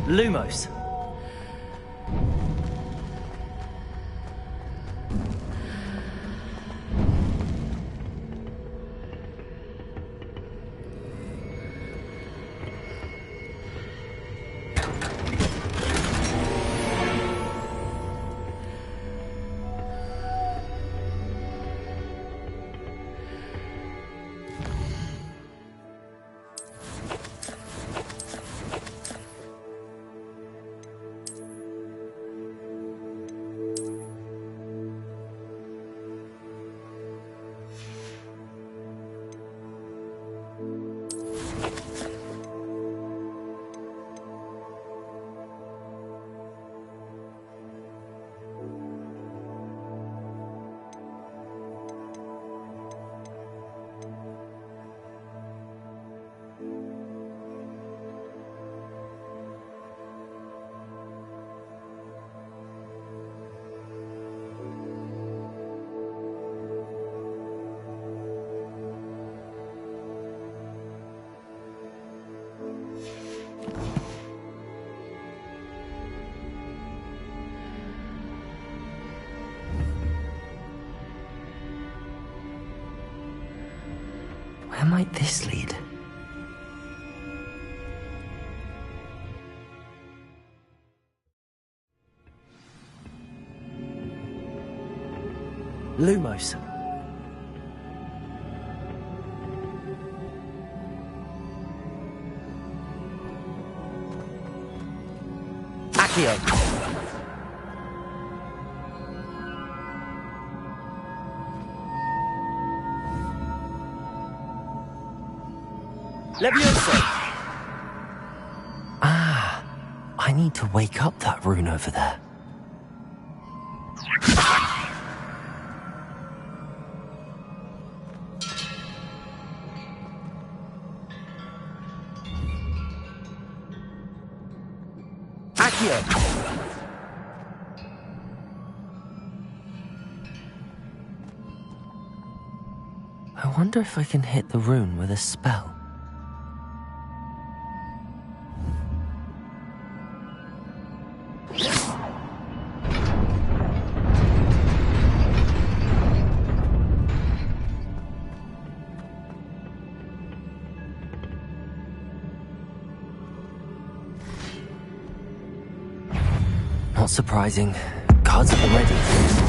Lumos. might this lead? Lumos. Accio. Levioso. Ah, I need to wake up that rune over there. Accio. I wonder if I can hit the rune with a spell. Not surprising. Cards at the ready.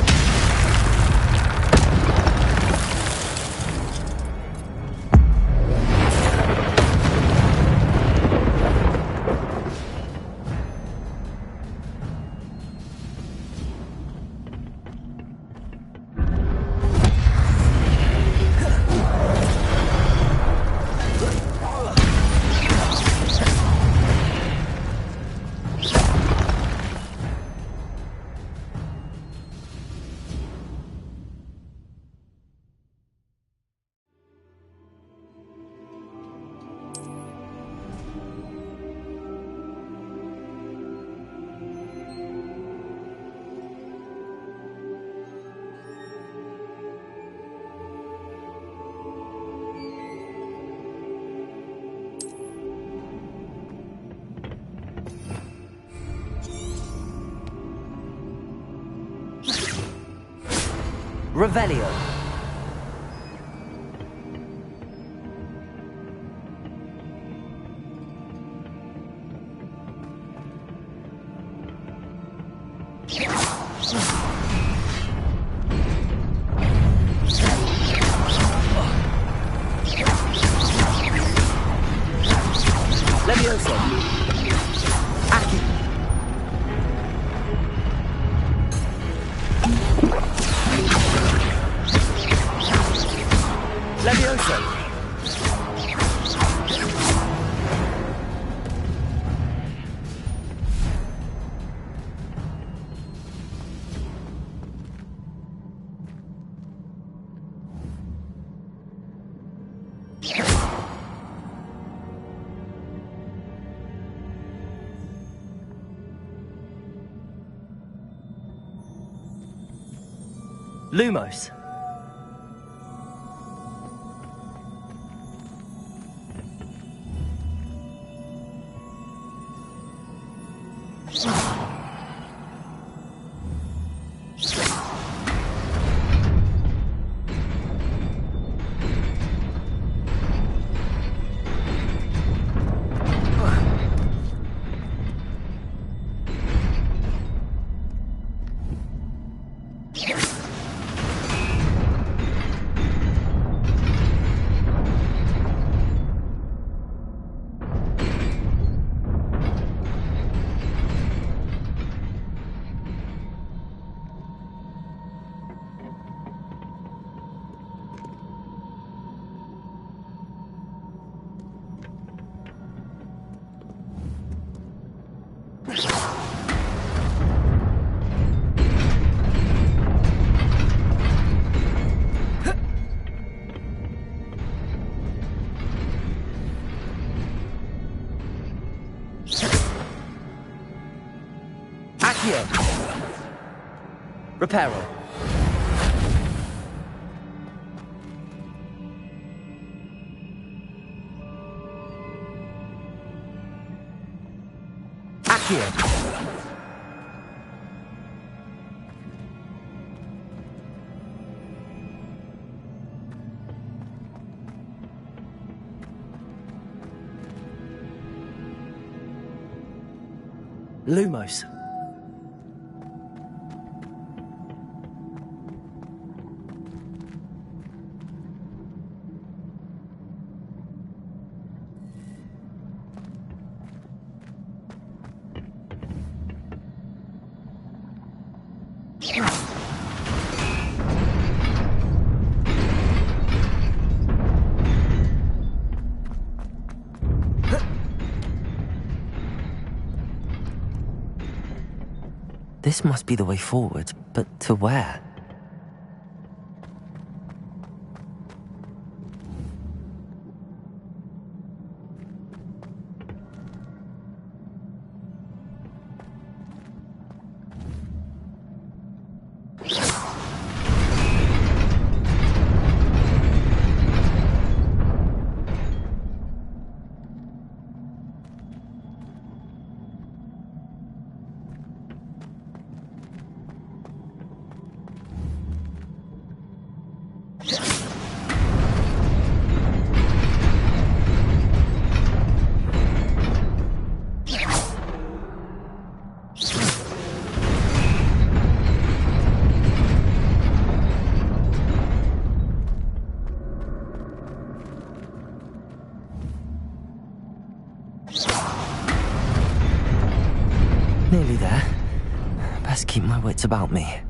Revelio. Levioso. Accio. Levioso. Lumos. Accio. Reparo. Accio. Lumos. This must be the way forward, but to where? Nearly there. Best keep my wits about me.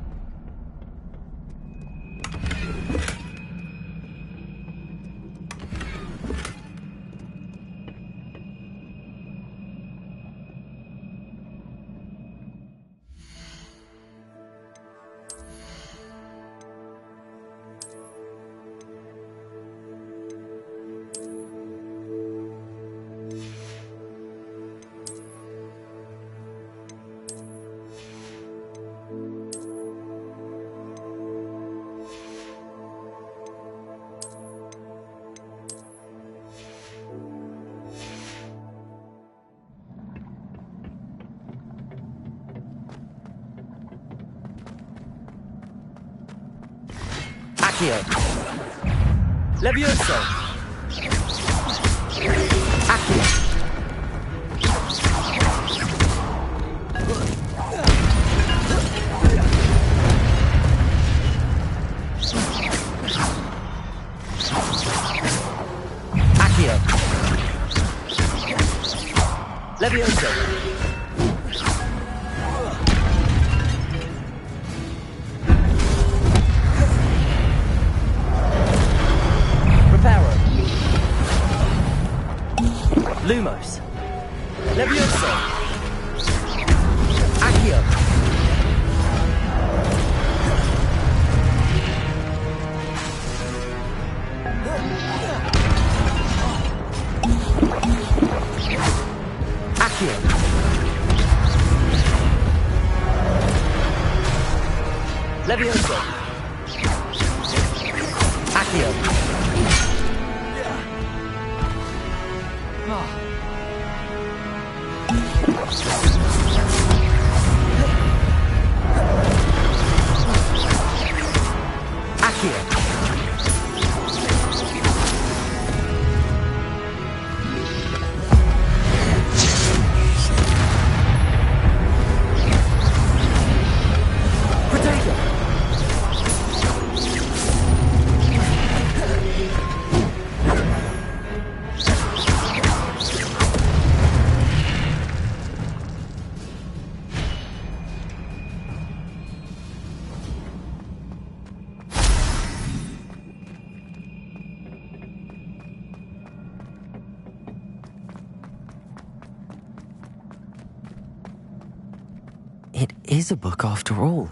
Accio. Levioso. Accio. Accio. Levioso. Lumos. Levioso. Accio. Accio. Levioso. Accio. It is a book after all.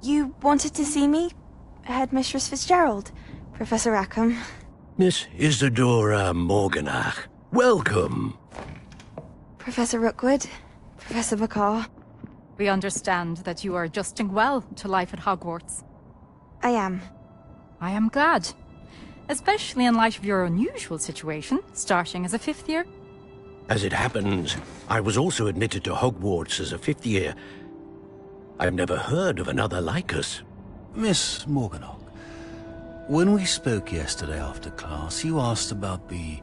You wanted to see me? Headmistress Fitzgerald, Professor Rackham. Miss Isadora Morganach, welcome. Professor Rookwood, Professor Bakar. We understand that you are adjusting well to life at Hogwarts. I am. I am glad. Especially in light of your unusual situation, starting as a 5th year. As it happens, I was also admitted to Hogwarts as a 5th year. I've never heard of another like us. Miss Morganach, when we spoke yesterday after class, you asked about the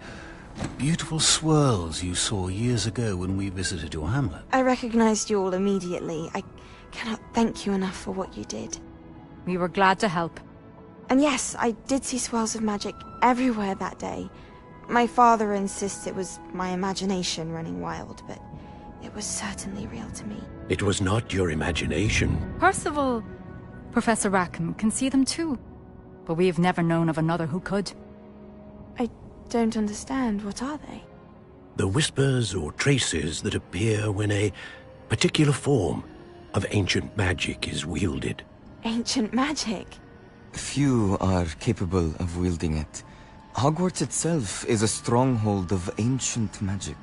beautiful swirls you saw years ago when we visited your hamlet. I recognized you all immediately. I cannot thank you enough for what you did. We were glad to help. And yes, I did see swirls of magic everywhere that day. My father insists it was my imagination running wild, but it was certainly real to me. It was not your imagination. Percival, Professor Rackham can see them too. But we have never known of another who could. I don't understand. What are they? The whispers or traces that appear when a particular form of ancient magic is wielded. Ancient magic? Few are capable of wielding it. Hogwarts itself is a stronghold of ancient magic.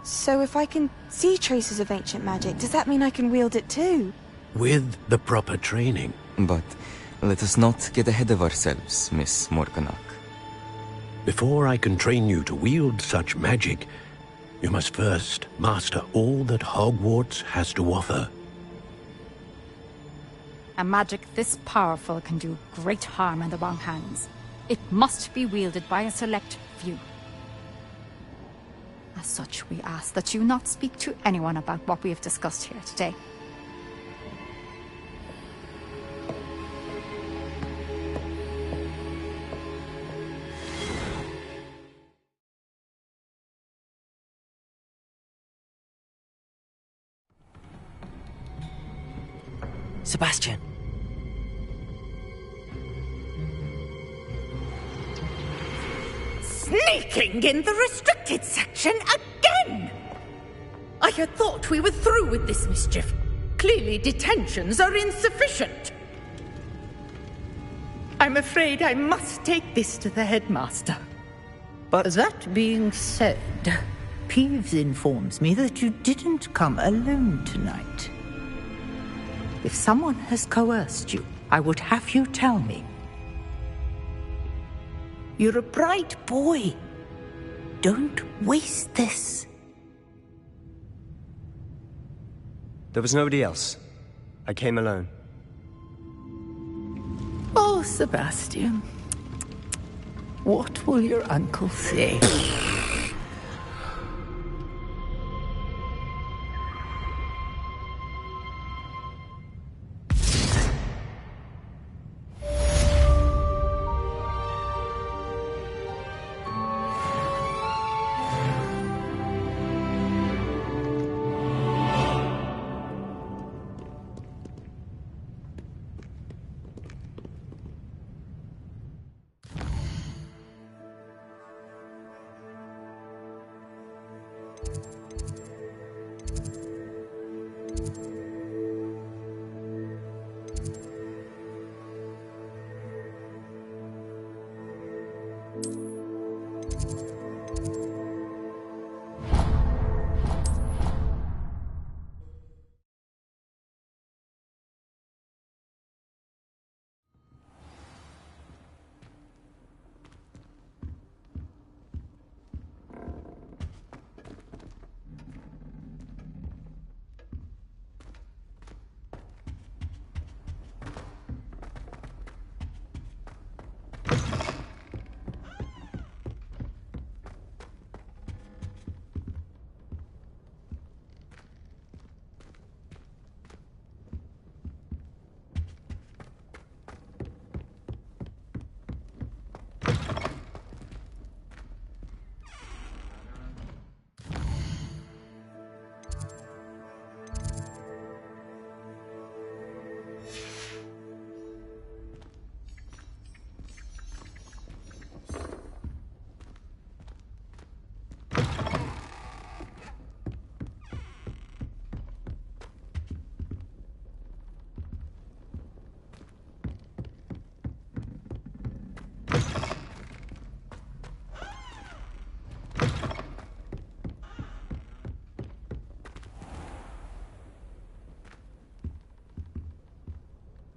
So if I can see traces of ancient magic, does that mean I can wield it too? With the proper training. But let us not get ahead of ourselves, Miss Morganach. Before I can train you to wield such magic, you must first master all that Hogwarts has to offer. A magic this powerful can do great harm in the wrong hands. It must be wielded by a select few. As such, we ask that you not speak to anyone about what we have discussed here today. Sebastian. Sneaking in the restricted section again! I had thought we were through with this mischief. Clearly detentions are insufficient. I'm afraid I must take this to the headmaster. But that being said, Peeves informs me that you didn't come alone tonight. If someone has coerced you, I would have you tell me. You're a bright boy. Don't waste this. There was nobody else. I came alone. Oh, Sebastian. What will your uncle say?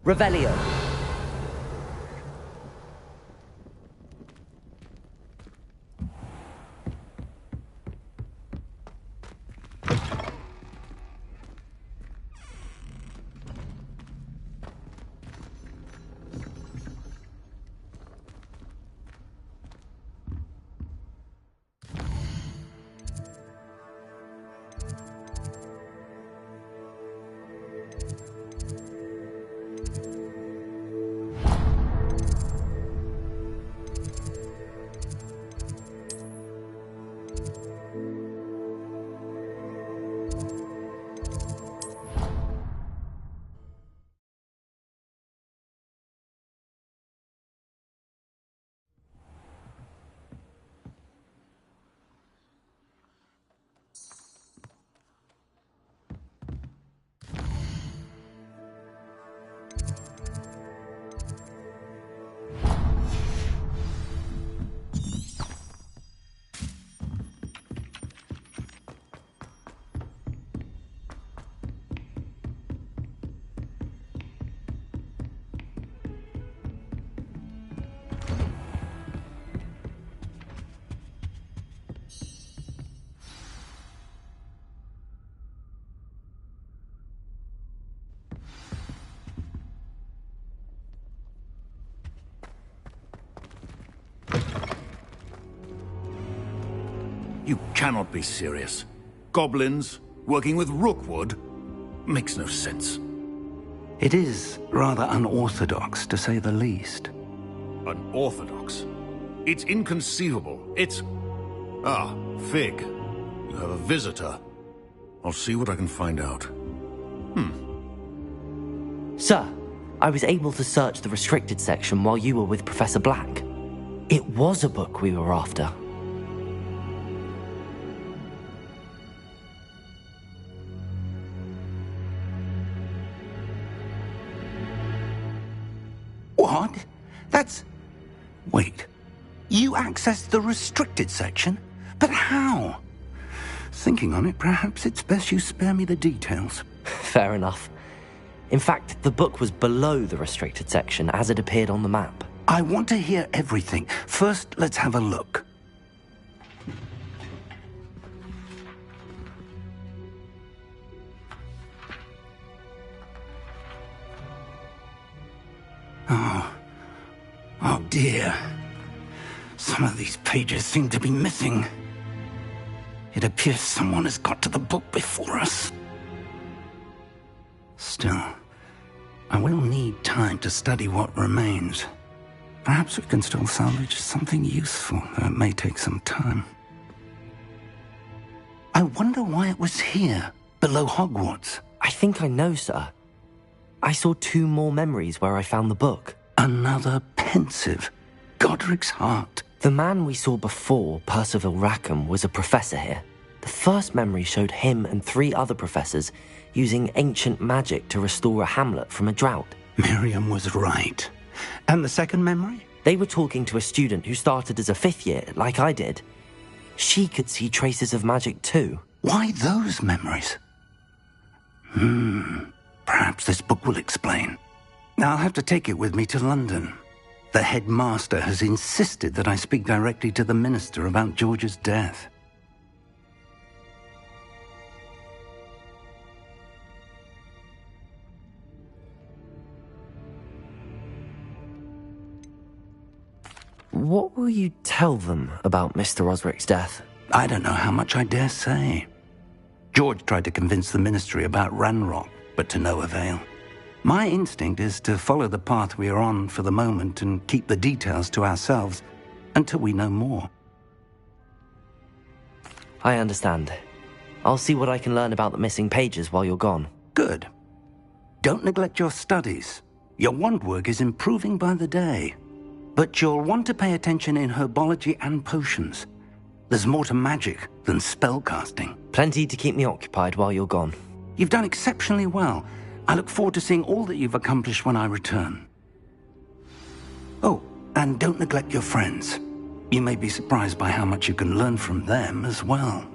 Revelio. You cannot be serious. Goblins working with Rookwood makes no sense. It is rather unorthodox, to say the least. Unorthodox? It's inconceivable. It's... Ah, Fig. You have a visitor. I'll see what I can find out. Sir, I was able to search the restricted section while you were with Professor Black. It was a book we were after. What? That's... Wait. You accessed the restricted section? But how? Thinking on it, perhaps it's best you spare me the details. Fair enough. In fact, the book was below the restricted section as it appeared on the map. I want to hear everything. First, let's have a look. Oh dear. Some of these pages seem to be missing. It appears someone has got to the book before us. Still, I will need time to study what remains. Perhaps we can still salvage something useful, though it may take some time. I wonder why it was here, below Hogwarts. I think I know, sir. I saw 2 more memories where I found the book. Another pensive. Godric's heart. The man we saw before, Percival Rackham, was a professor here. The first memory showed him and 3 other professors using ancient magic to restore a hamlet from a drought. Miriam was right. And the second memory? They were talking to a student who started as a 5th year, like I did. She could see traces of magic too. Why those memories? Perhaps this book will explain. I'll have to take it with me to London. The headmaster has insisted that I speak directly to the minister about George's death. What will you tell them about Mr. Osric's death? I don't know how much I dare say. George tried to convince the ministry about Ranrock, but to no avail. My instinct is to follow the path we are on for the moment and keep the details to ourselves until we know more. I understand. I'll see what I can learn about the missing pages while you're gone. Good. Don't neglect your studies. Your wand work is improving by the day. But you'll want to pay attention in herbology and potions. There's more to magic than spellcasting. Plenty to keep me occupied while you're gone. You've done exceptionally well. I look forward to seeing all that you've accomplished when I return. Oh, and don't neglect your friends. You may be surprised by how much you can learn from them as well.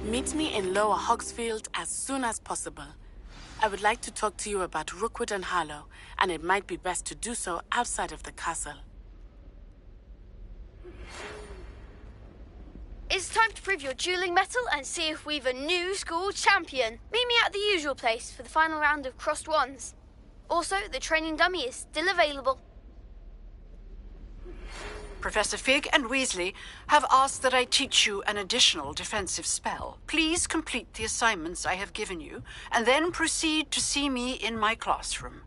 Meet me in Lower Hogsfield as soon as possible. I would like to talk to you about Rookwood and Harlow, and it might be best to do so outside of the castle. It's time to prove your dueling mettle and see if we've a new school champion. Meet me at the usual place for the final round of crossed wands. Also, the training dummy is still available. Professor Fig and Weasley have asked that I teach you an additional defensive spell. Please complete the assignments I have given you, and then proceed to see me in my classroom.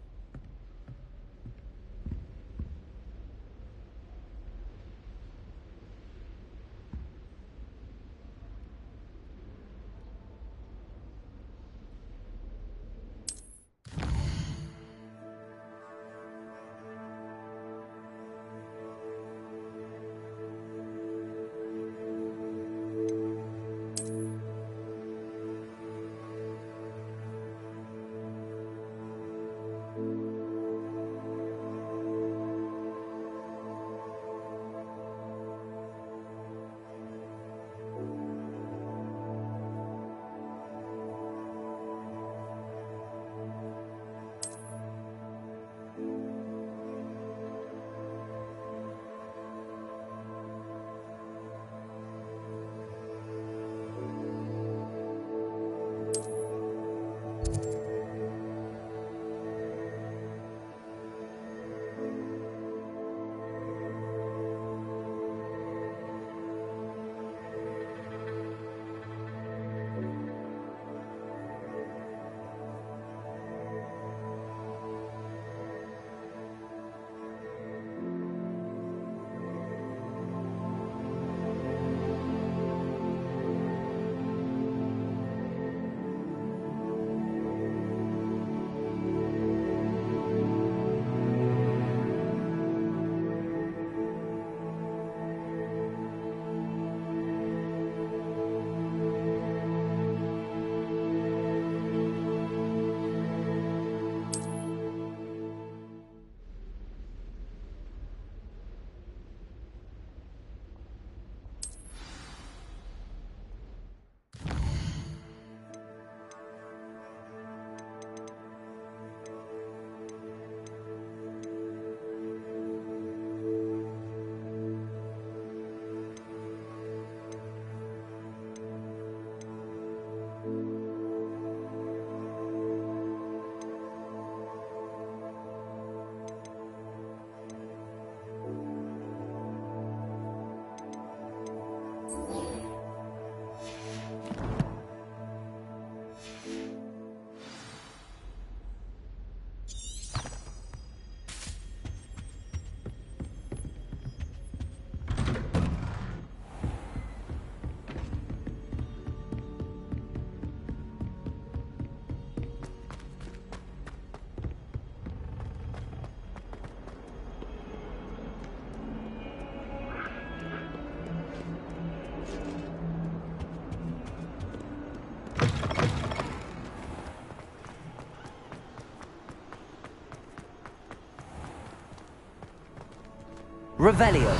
Revelio.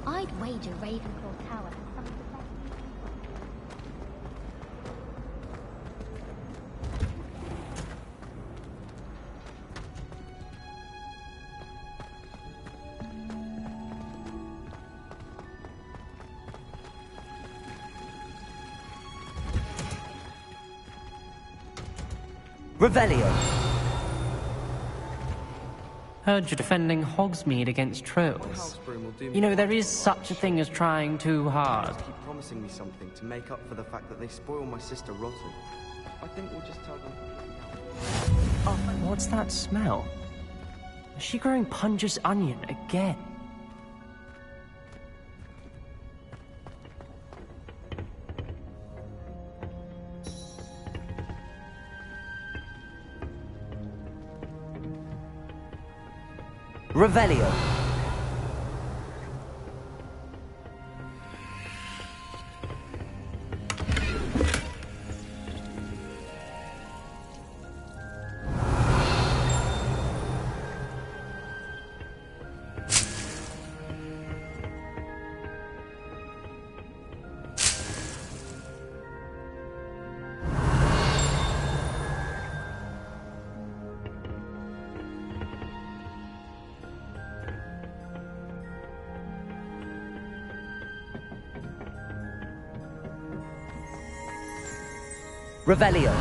I'd wager Ravenclaw Tower has some of the best. Revelio. Heard you're defending Hogsmeade against trolls. You know, there is such a thing as trying too hard. Keep promising me something to make up for the fact that they spoil my sister rotten. I think we'll just tell them. Oh, what's that smell? Is she growing Punja's onion again? Revelio. Revelio.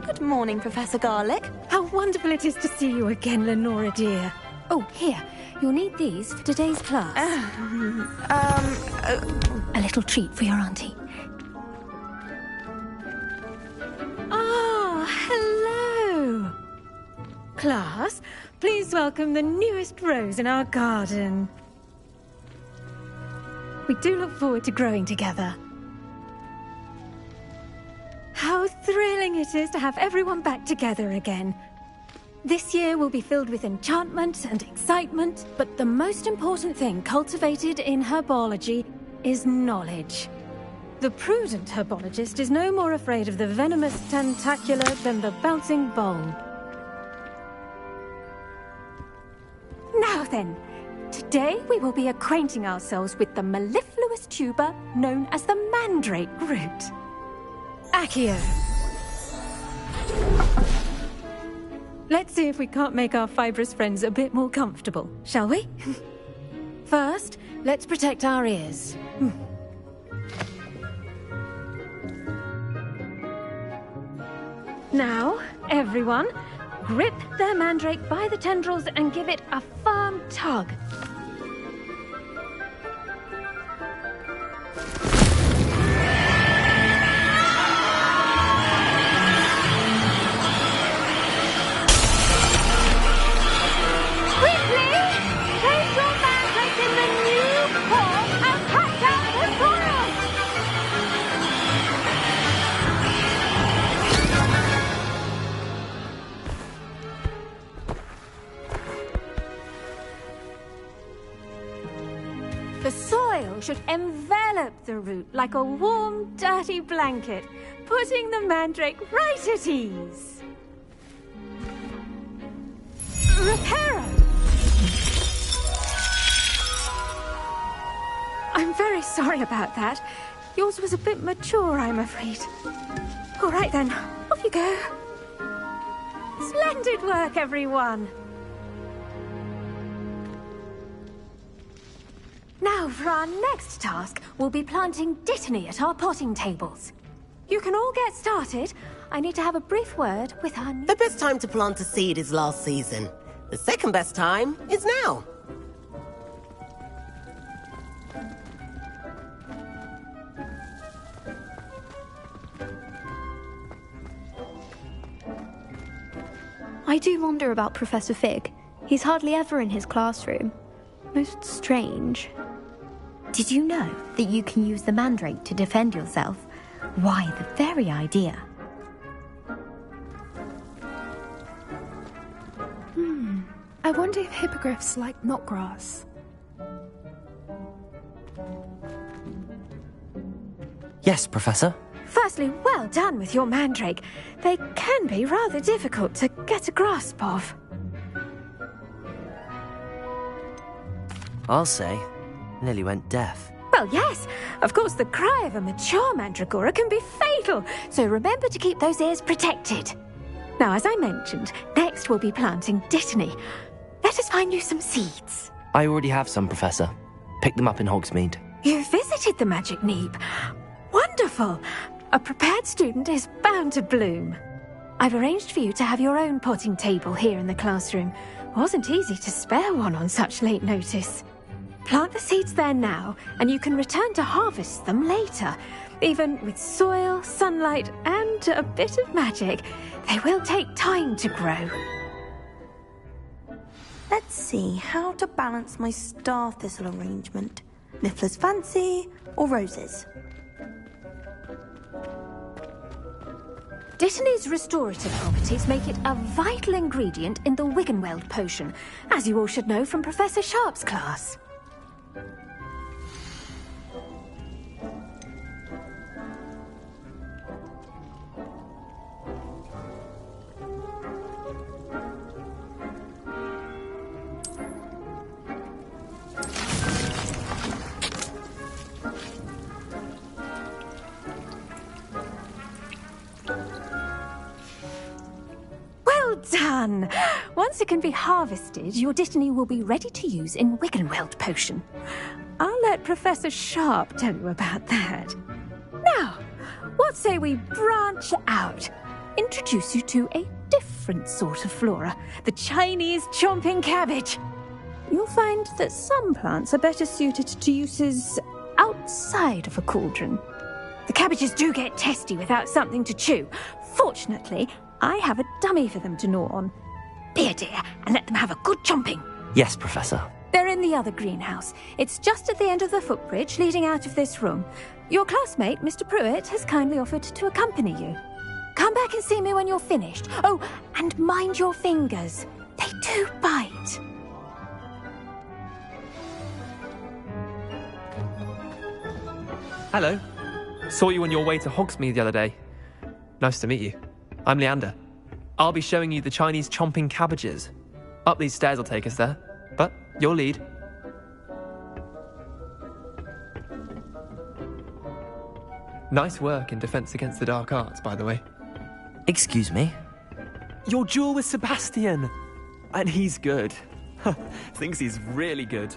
Good morning, Professor Garlick. How wonderful it is to see you again, Lenora dear. Oh, here. You'll need these for today's class. A little treat for your auntie. Ah, hello. Class, please welcome the newest rose in our garden. We do look forward to growing together. How thrilling it is to have everyone back together again. This year will be filled with enchantment and excitement, but the most important thing cultivated in herbology is knowledge. The prudent herbologist is no more afraid of the venomous tentacula than the bouncing bulb. Now then, today we will be acquainting ourselves with the mellifluous tuber known as the mandrake root. Accio. Let's see if we can't make our fibrous friends a bit more comfortable, shall we? First, let's protect our ears. Now, everyone, grip their mandrake by the tendrils and give it a firm tug. The soil should envelop the root like a warm, dirty blanket, putting the mandrake right at ease. Reparo! I'm very sorry about that. Yours was a bit mature, I'm afraid. All right then, off you go. Splendid work, everyone. Now, for our next task, we'll be planting dittany at our potting tables. You can all get started. I need to have a brief word with our new... The best time to plant a seed is last season. The second best time is now. I do wonder about Professor Fig. He's hardly ever in his classroom. Most strange. Did you know that you can use the mandrake to defend yourself? Why, the very idea. I wonder if hippogriffs like knotgrass. Yes, Professor. Firstly, well done with your mandrake. They can be rather difficult to get a grasp of. I'll say. Nearly went deaf. Well, yes. Of course, the cry of a mature mandragora can be fatal, so remember to keep those ears protected. Now, as I mentioned, next we'll be planting Dittany. Let us find you some seeds. I already have some, Professor. Picked them up in Hogsmeade. You visited the Magic Neep. Wonderful. A prepared student is bound to bloom. I've arranged for you to have your own potting table here in the classroom. Wasn't easy to spare one on such late notice. Plant the seeds there now, and you can return to harvest them later. Even with soil, sunlight, and a bit of magic, they will take time to grow. Let's see how to balance my star thistle arrangement. Niffler's fancy or roses? Dittany's restorative properties make it a vital ingredient in the Wiggenweld potion, as you all should know from Professor Sharp's class. Done! Once it can be harvested, your Dittany will be ready to use in Wiggenweld potion. I'll let Professor Sharp tell you about that. Now, what say we branch out? Introduce you to a different sort of flora, the Chinese chomping cabbage. You'll find that some plants are better suited to uses outside of a cauldron. The cabbages do get testy without something to chew. Fortunately, I have a dummy for them to gnaw on. Be a dear and let them have a good chomping. Yes, Professor. They're in the other greenhouse. It's just at the end of the footbridge leading out of this room. Your classmate, Mr. Pruitt, has kindly offered to accompany you. Come back and see me when you're finished. Oh, and mind your fingers. They do bite. Hello. Saw you on your way to Hogsmeade the other day. Nice to meet you. I'm Leander. I'll be showing you the Chinese chomping cabbages. Up these stairs will take us there, but your lead. Nice work in Defense Against the Dark Arts, by the way. Excuse me? Your duel with Sebastian! And he's good. Thinks he's really good.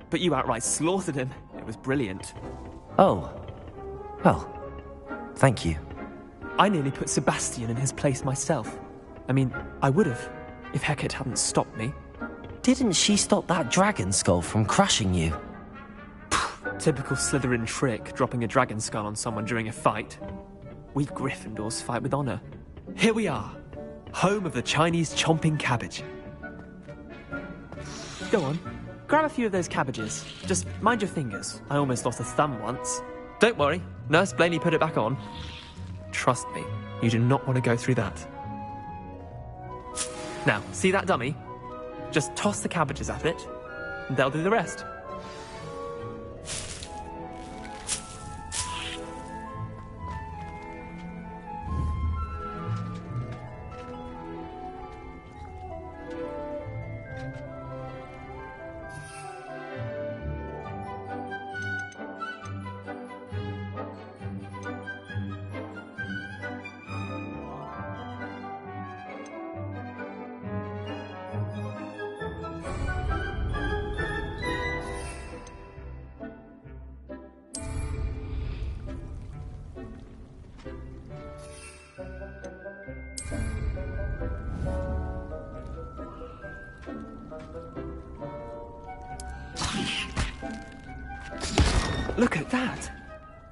But you outright slaughtered him. It was brilliant. Oh. Well, thank you. I nearly put Sebastian in his place myself. I mean, I would have, if Hecate hadn't stopped me. Didn't she stop that dragon skull from crushing you? Typical Slytherin trick, dropping a dragon skull on someone during a fight. We Gryffindors fight with honor. Here we are, home of the Chinese chomping cabbage. Go on, grab a few of those cabbages. Just mind your fingers. I almost lost a thumb once. Don't worry, Nurse Blaney put it back on. Trust me, you do not want to go through that. Now, see that dummy? Just toss the cabbages at it, and they'll do the rest. Look at that!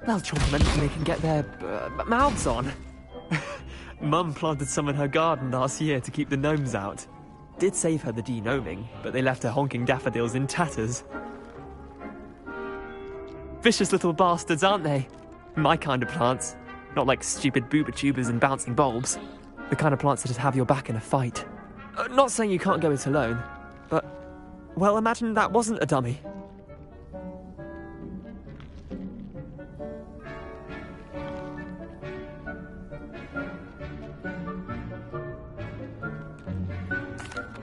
They'll chomp them anything they can get their mouths on. Mum planted some in her garden last year to keep the gnomes out. Did save her the de-gnoming, but they left her honking daffodils in tatters. Vicious little bastards, aren't they? My kind of plants. Not like stupid booba tubers and bouncing bulbs. The kind of plants that just have your back in a fight. Not saying you can't go it alone, but... well, imagine that wasn't a dummy.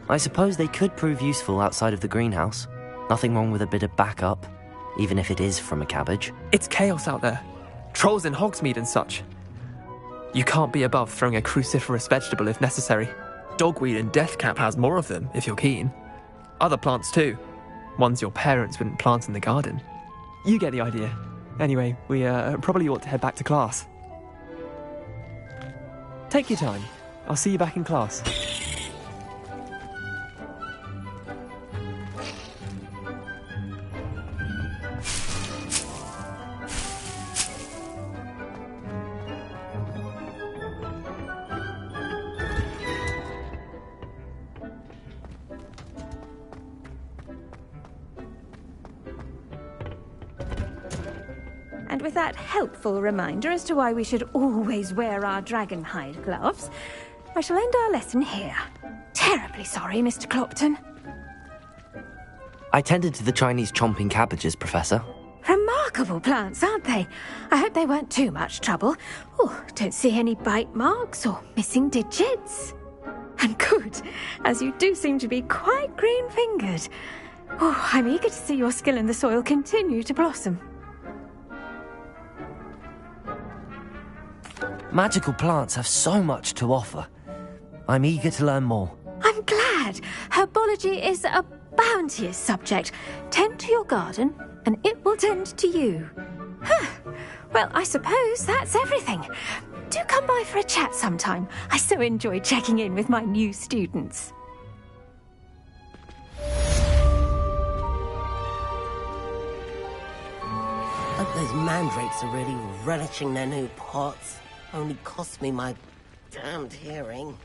I suppose they could prove useful outside of the greenhouse. Nothing wrong with a bit of backup, even if it is from a cabbage. It's chaos out there. Trolls in Hogsmeade and such. You can't be above throwing a cruciferous vegetable if necessary. Dogweed and deathcap has more of them, if you're keen. Other plants too. Ones your parents wouldn't plant in the garden. You get the idea. Anyway, we probably ought to head back to class. Take your time. I'll see you back in class. And with that helpful reminder as to why we should always wear our dragon hide gloves, I shall end our lesson here. Terribly sorry, Mr. Clopton. I tended to the Chinese chomping cabbages, Professor. Remarkable plants, aren't they? I hope they weren't too much trouble. Oh, don't see any bite marks or missing digits. And good, as you do seem to be quite green-fingered. Oh, I'm eager to see your skill in the soil continue to blossom. Magical plants have so much to offer. I'm eager to learn more. I'm glad. Herbology is a bounteous subject. Tend to your garden, and it will tend to you. Well, I suppose that's everything. Do come by for a chat sometime. I so enjoy checking in with my new students. Hope those mandrakes are really relishing their new pots. Only cost me my damned hearing.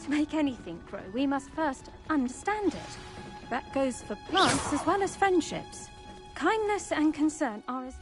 To make anything grow, we must first understand it. That goes for plants as well as friendships. Kindness and concern are as...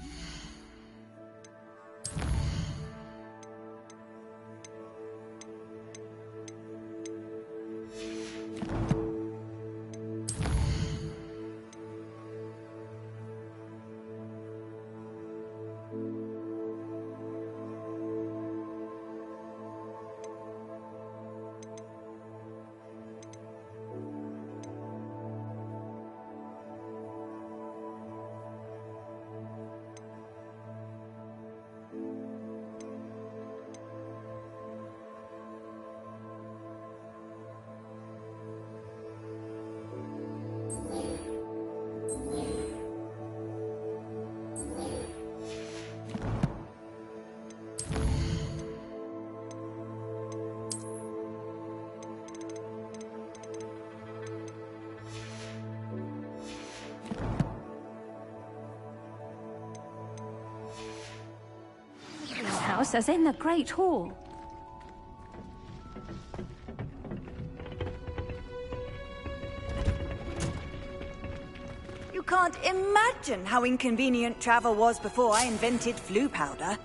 house as in the Great Hall. You can't imagine how inconvenient travel was before I invented flu powder.